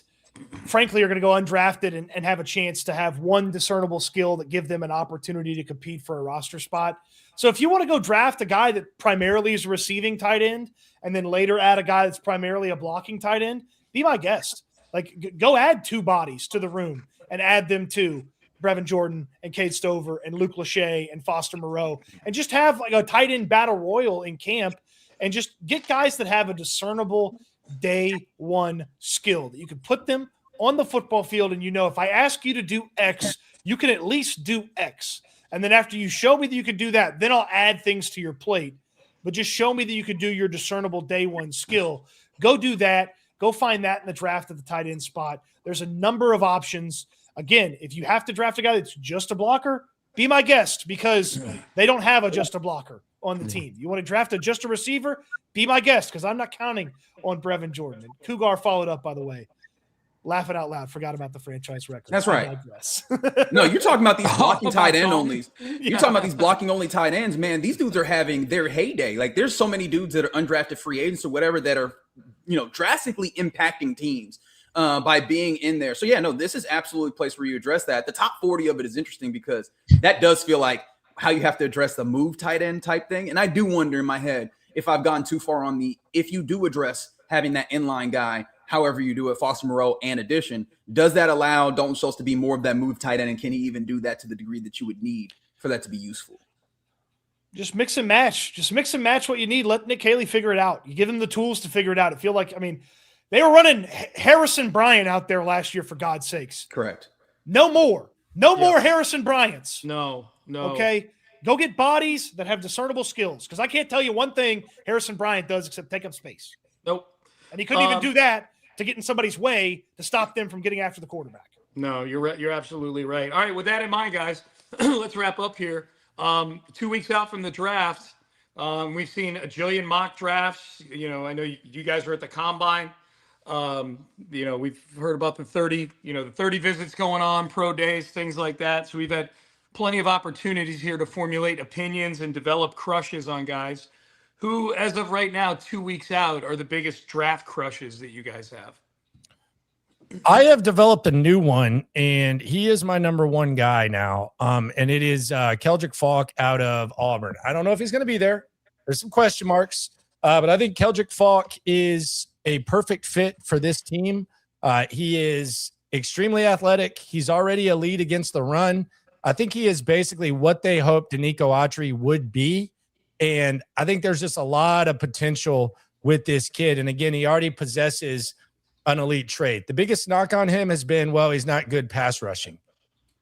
frankly, are going to go undrafted and have a chance to have one discernible skill that give them an opportunity to compete for a roster spot. So if you want to go draft a guy that primarily is a receiving tight end and then later add a guy that's primarily a blocking tight end, be my guest. Like, go add 2 bodies to the room and add them to Brevin Jordan and Cade Stover and Luke Lachey and Foster Moreau, and just have like a tight end battle royal in camp and just get guys that have a discernible day 1 skill that you can put them on the football field. And, if I ask you to do X, you can at least do X. And then after you show me that you can do that, then I'll add things to your plate. But just show me that you can do your discernible day 1 skill. Go do that. Go find that in the draft at the tight end spot. There's a number of options. Again, if you have to draft a guy that's just a blocker, be my guest, because they don't have just a blocker on the team. You want to draft just a receiver, be my guest, because I'm not counting on Brevin Jordan. And Cougar followed up, by the way, laughing out loud, forgot about the franchise record. That's right. No, you're talking about these blocking tight end onlys. You're talking about these blocking only tight ends, man. These dudes are having their heyday. Like, there's so many dudes that are undrafted free agents or whatever that are, drastically impacting teams by being in there. So yeah, no, this is absolutely a place where you address that. The top 40 of it is interesting because that does feel like how you have to address the move tight end type thing. And I do wonder in my head if I've gone too far on if you do address having that inline guy, however you do it, Foster Moreau and addition, does that allow Dalton Schultz to be more of that move tight end? And can he even do that to the degree that you would need for that to be useful? Just mix and match. Just mix and match what you need. Let Nick Haley figure it out. You give him the tools to figure it out. I feel like, they were running Harrison Bryant out there last year, for God's sakes. Correct. No more. No more Harrison Bryants. No. Okay? Go get bodies that have discernible skills, because I can't tell you one thing Harrison Bryant does except take up space. Nope. And he couldn't even do that to get in somebody's way to stop them from getting after the quarterback. No, you're absolutely right. All right, with that in mind, guys, let's wrap up here. 2 weeks out from the draft, we've seen a jillion mock drafts. I know you guys were at the combine. We've heard about the 30 visits going on, pro days, things like that. So we've had plenty of opportunities here to formulate opinions and develop crushes on guys. Who, as of right now, 2 weeks out, are the biggest draft crushes that you guys have? I have developed a new one, and he is my number 1 guy now. And it is Keldrick Falk out of Auburn. I don't know if he's going to be there. There's some question marks, but I think Keldrick Falk is a perfect fit for this team. He is extremely athletic. He's already a lead against the run. I think he is basically what they hoped Demeco Autry would be. And I think there's just a lot of potential with this kid. And again, he already possesses an elite trait. The biggest knock on him has been, well, he's not good pass rushing.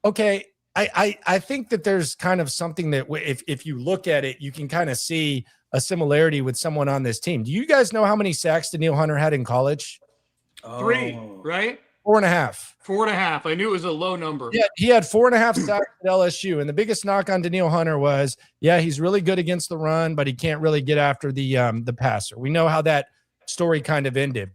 Okay, I think that there's kind of something that if you look at it, you can kind of see a similarity with someone on this team. Do you guys know how many sacks Daniil Hunter had in college? 3, right? 4.5. 4.5. I knew it was a low number. Yeah, he had 4.5 sacks at LSU. And the biggest knock on Danielle Hunter was, yeah, he's really good against the run, but he can't really get after the passer. We know how that story kind of ended.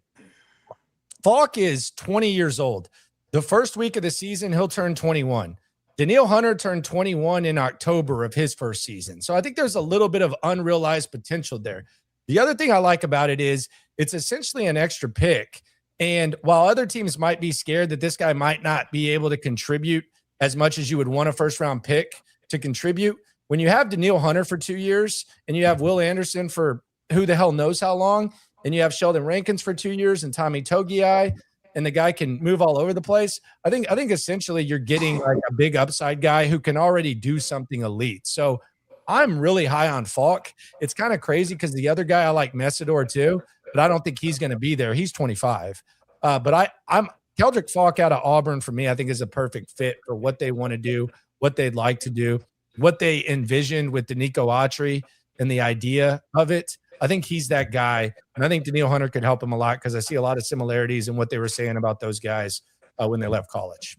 Falk is 20 years old. The first week of the season, he'll turn 21. Danielle Hunter turned 21 in October of his first season. So I think there's a little bit of unrealized potential there. The other thing I like about it is it's essentially an extra pick. And while other teams might be scared that this guy might not be able to contribute as much as you would want a first-round pick to contribute, when you have Danielle Hunter for 2 years and you have Will Anderson for who the hell knows how long, and you have Sheldon Rankins for 2 years and Tommy Togiai, and the guy can move all over the place, I think essentially you're getting like a big upside guy who can already do something elite. So I'm really high on Falk. It's kind of crazy because the other guy I like Messidor too, but I don't think he's going to be there. He's 25. But I'm Keldrick Falk out of Auburn for me, I think is a perfect fit for what they want to do, what they'd like to do, what they envisioned with Demeco Autry and the idea of it. I think he's that guy. And I think Danielle Hunter could help him a lot because I see a lot of similarities in what they were saying about those guys when they left college.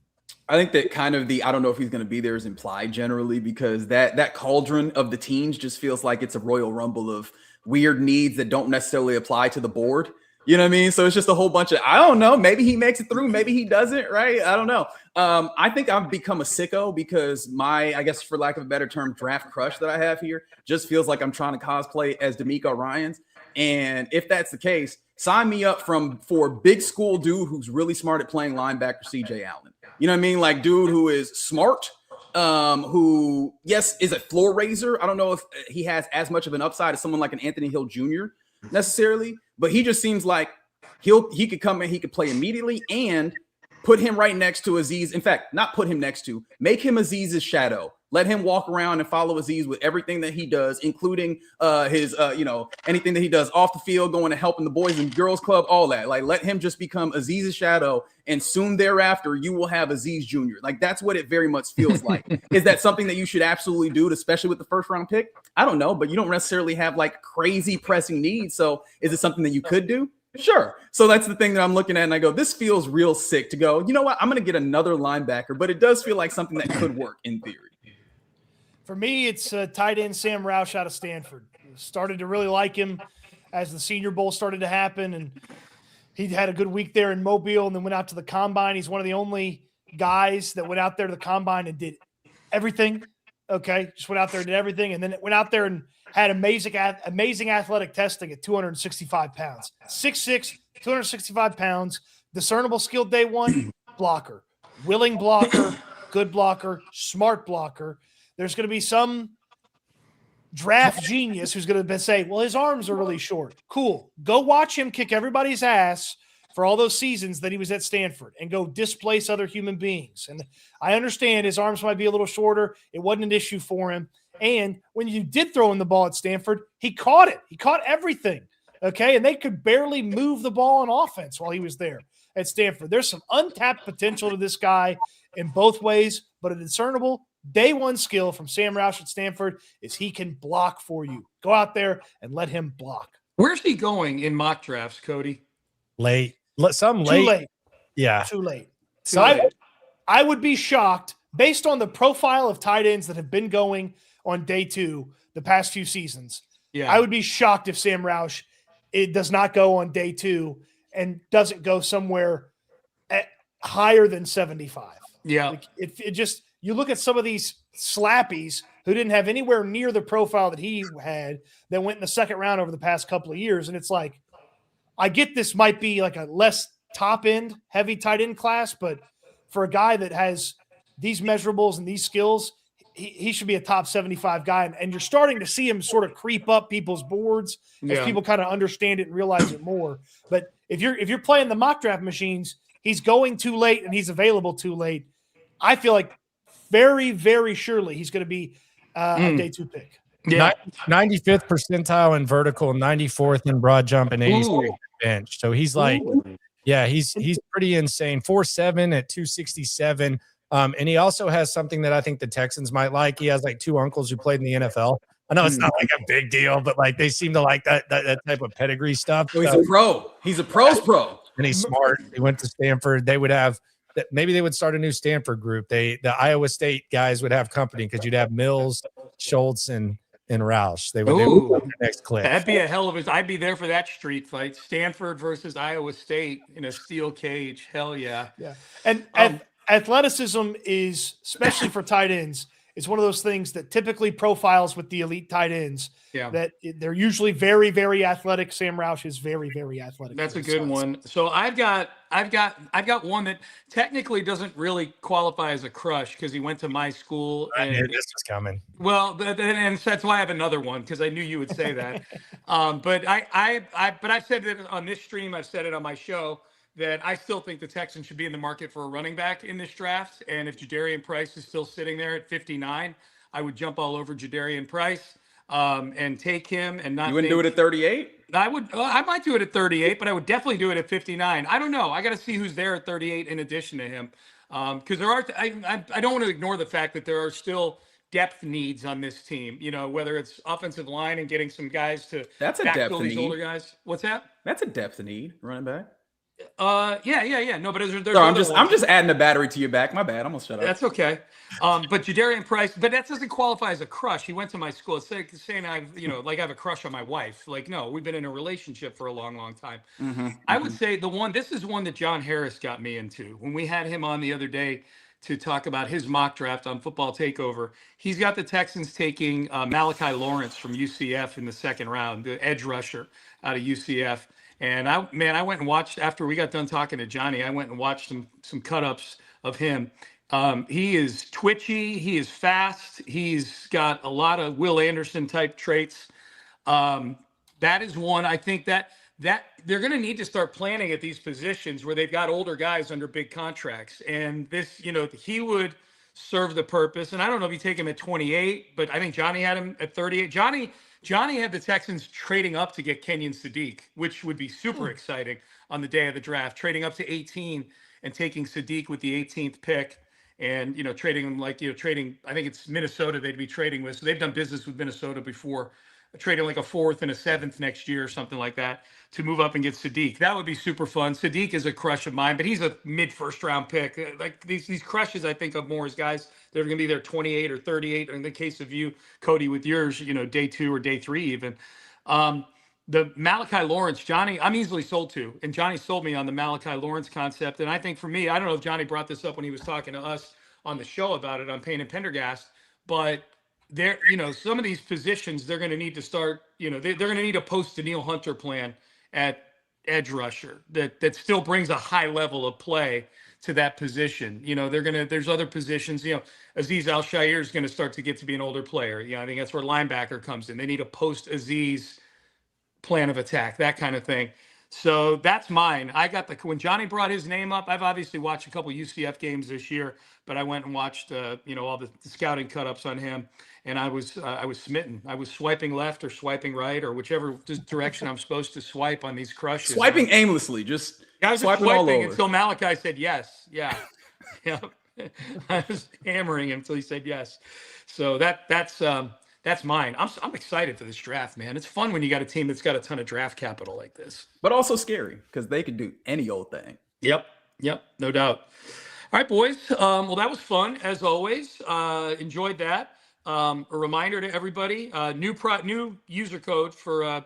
I think that kind of I don't know if he's going to be there is implied generally because that cauldron of the teams just feels like it's a Royal Rumble of weird needs that don't necessarily apply to the board. You know what I mean? So it's just a whole bunch of, I don't know, maybe he makes it through, maybe he doesn't, right? I don't know. I think I've become a sicko because my, I guess for lack of a better term, draft crush that I have here just feels like I'm trying to cosplay as Demeco Ryans. And if that's the case, sign me up for big school dude who's really smart at playing linebacker, CJ Allen. You know what I mean? Like dude who is smart, who, yes, is a floor raiser. I don't know if he has as much of an upside as someone like an Anthony Hill Jr. necessarily, but he just seems like he could come in, he could play immediately and put him right next to Aziz. In fact, not put him next to, make him Aziz's shadow. Let him walk around and follow Aziz with everything that he does, including his, anything that he does off the field, going to helping the boys and girls club, all that. Like, let him just become Aziz's shadow. And soon thereafter, you will have Aziz Jr. Like, that's what it very much feels like. Is that something that you should absolutely do, especially with the first round pick? I don't know, but you don't necessarily have like crazy pressing needs. So is it something that you could do? Sure. So that's the thing that I'm looking at. And I go, this feels real sick to go, you know what? I'm going to get another linebacker, but it does feel like something that could work in theory. For me, it's tight end Sam Roush out of Stanford. Started to really like him as the Senior Bowl started to happen, and he had a good week there in Mobile and then went out to the Combine. He's one of the only guys that went out there to the Combine and did everything, okay? Just went out there and did everything, and then went out there and had amazing athletic testing at 265 pounds. 6'6", 265 pounds, discernible skill day one, blocker, willing blocker, good blocker, smart blocker. There's going to be some draft genius who's going to say, well, his arms are really short. Cool. Go watch him kick everybody's ass for all those seasons that he was at Stanford and go displace other human beings. And I understand his arms might be a little shorter. It wasn't an issue for him. And when you did throw him the ball at Stanford, he caught it. He caught everything. Okay. And they could barely move the ball on offense while he was there at Stanford. There's some untapped potential to this guy in both ways, but a discernible day one skill from Sam Roush at Stanford is he can block for you. Go out there and let him block. Where's he going in mock drafts, Cody? Late. Some late. Too late. Yeah. Too late. So I would be shocked based on the profile of tight ends that have been going on day two the past few seasons. Yeah. I would be shocked if Sam Roush does not go on day two and doesn't go somewhere at higher than 75. Yeah. Like it just – you look at some of these slappies who didn't have anywhere near the profile that he had that went in the second round over the past couple of years. And it's like, I get this might be like a less top end heavy tight end class, but for a guy that has these measurables and these skills, he should be a top 75 guy. And you're starting to see him sort of creep up people's boards as people kind of understand it and realize it more. But if you're playing the mock draft machines, he's going too late and he's available too late. I feel like very, very surely he's going to be a day two pick. Yeah. 95th percentile in vertical, 94th in broad jump, and 86th bench. So he's like, he's pretty insane. 4'7" at 267. And he also has something that I think the Texans might like. He has like two uncles who played in the NFL. I know it's not like a big deal, but like they seem to like that type of pedigree stuff. Well, he's a pro. He's a pro's pro. And he's smart. He went to Stanford. They would have maybe they would start a new Stanford group. The Iowa State guys would have company because you'd have Mills, Schultz, and Roush. They would Ooh, the next clip. that'd be a hell of a. I'd be there for that street fight. Stanford versus Iowa State in a steel cage. Hell yeah. Yeah. And athleticism is, especially for tight ends, is one of those things that typically profiles with the elite tight ends. Yeah. That they're usually very, very athletic. Sam Roush is very, very athletic. That's a good one. So I've got one that technically doesn't really qualify as a crush because he went to my school. I And knew this was coming. well, and that's why I have another one because I knew you would say that. But I've said it on this stream. I've said it on my show that I still think the Texans should be in the market for a running back in this draft. And if Jadarian Price is still sitting there at 59, I would jump all over Jadarian Price and take him. And not You wouldn't do it at 38? I would. I might do it at 38, but I would definitely do it at 59. I don't know. I got to see who's there at 38 in addition to him, because there are. I don't want to ignore the fact that there are still depth needs on this team. You know, whether it's offensive line and getting some guys to That's a backfill depth these need. older guys. What's that? That's a depth need, running back. Yeah. No, but there's So I'm other just ones. adding a battery to your back. My bad. I'm gonna shut up. That's okay. But Jadarian Price, but that doesn't qualify as a crush. He went to my school. It's like saying I have a crush on my wife. Like, no, we've been in a relationship for a long, long time. I would say this is one that John Harris got me into when we had him on the other day to talk about his mock draft on Football Takeover. He's got the Texans taking Malachi Lawrence from UCF in the second round, the edge rusher out of UCF. And I went and watched after we got done talking to Johnny. I went and watched some cut-ups of him. He is twitchy. He is fast. He's got a lot of Will Anderson type traits. That is one. I think that they're going to need to start planning at these positions where they've got older guys under big contracts. And this, he would serve the purpose. And I don't know if you take him at 28, but I think Johnny had him at 38. Johnny had the Texans trading up to get Kenyon Sadiq, which would be super exciting on the day of the draft, trading up to 18 and taking Sadiq with the 18th pick and, trading him I think it's Minnesota they'd be trading with. So they've done business with Minnesota before, trading like a 4th and a 7th next year or something like that to move up and get Sadiq. That would be super fun. Sadiq is a crush of mine, but he's a mid-first round pick. Like these crushes, I think of more as guys that are going to be there 28 or 38. Or in the case of you, Cody, with yours, day 2 or day 3 even. The Malachi Lawrence, Johnny, I'm easily sold to. And Johnny sold me on the Malachi Lawrence concept. And I think for me, I don't know if Johnny brought this up when he was talking to us on the show about it on Payne and Pendergast, but there, some of these positions, they're going to need to start, they're going to need a post-Daniil Hunter plan at edge rusher that still brings a high level of play to that position. There's other positions, Azeez Al-Shaair is going to start to get to be an older player. I think that's where linebacker comes in. They need a post-Azeez plan of attack, that kind of thing. So that's mine. I got when Johnny brought his name up, I've obviously watched a couple UCF games this year, but I went and watched, all the scouting cut-ups on him, and I was smitten. I was swiping left or swiping right or whichever direction I'm supposed to swipe on these crushes. Swiping aimlessly, just I was swiping all over. until Malachi said yes. Yeah. I was hammering him until he said yes. So that's mine. I'm excited for this draft, man. It's fun when you got a team that's got a ton of draft capital like this. But also scary because they could do any old thing. Yep, no doubt. All right, boys. Well, that was fun as always. Enjoyed that. A reminder to everybody: new user code for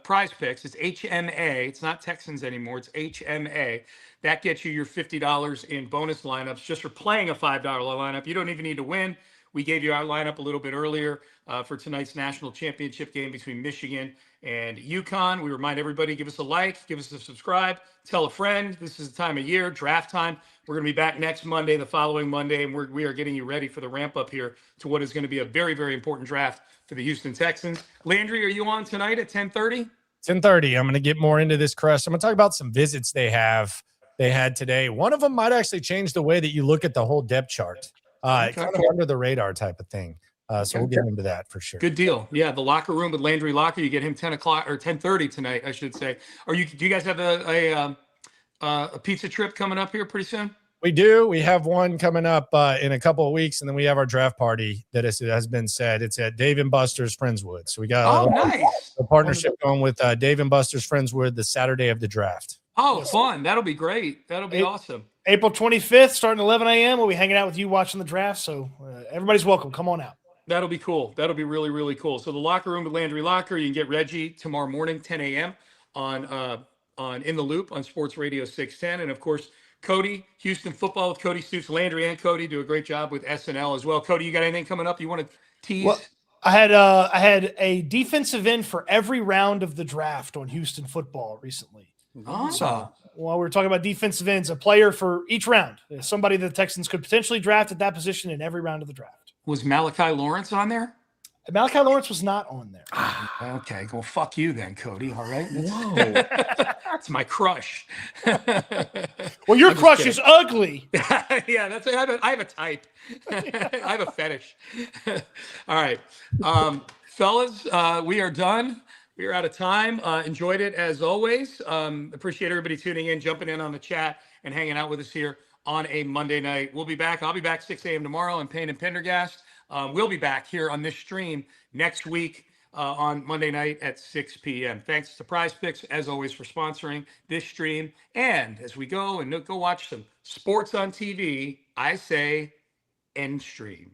Prize Picks. It's HMA. It's not Texans anymore. It's HMA. That gets you your $50 in bonus lineups just for playing a $5 lineup. You don't even need to win. We gave you our lineup a little bit earlier for tonight's national championship game between Michigan and UConn. We remind everybody, give us a like, give us a subscribe, tell a friend. This is the time of year, draft time. We're going to be back next Monday, the following Monday, and we are getting you ready for the ramp up here to what is going to be a very, very important draft for the Houston Texans. Landry, are you on tonight at 10:30? 10:30. I'm going to get more into this crush. I'm going to talk about some visits they had today. One of them might actually change the way that you look at the whole depth chart. Kind of under the radar type of thing. So we'll get into that for sure. Good deal. Yeah, the locker room with Landry Locker. You get him 10 o'clock or 10:30 tonight, I should say. Do you guys have a pizza trip coming up here pretty soon? We do. We have one coming up in a couple of weeks, and then we have our draft party that has been said. It's at Dave and Buster's Friendswood. So we got nice. a partnership going with Dave and Buster's Friendswood the Saturday of the draft. Oh, Yes. fun. That'll be great. That'll be awesome. April 25th, starting 11 a.m. We'll be hanging out with you watching the draft. So everybody's welcome. Come on out. That'll be cool. That'll be really, really cool. So the locker room with Landry Locker, you can get Reggie tomorrow morning, 10 a.m. on In the Loop on Sports Radio 610. And of course, Cody, Houston Football with Cody Stoops. Landry and Cody do a great job with SNL as well. Cody, you got anything coming up you want to tease? Well, I had a defensive end for every round of the draft on Houston Football recently. So while we were talking about defensive ends, a player for each round, somebody the Texans could potentially draft at that position in every round of the draft. Was Malachi Lawrence on there? Malachi Lawrence was not on there. Okay, well, fuck you then, Cody. All right. Whoa. That's my crush. Well, your I'm just crush kidding. is ugly. Yeah, I have a type. I have a fetish. All right. Fellas, we are done. We are out of time. Enjoyed it as always. Appreciate everybody tuning in, jumping in on the chat, and hanging out with us here on a Monday night. We'll be back. I'll be back 6 a.m. tomorrow on Payne and Pendergast. We'll be back here on this stream next week on Monday night at 6 p.m. Thanks to Prize Picks, as always, for sponsoring this stream. And as we go watch some sports on TV, I say end stream.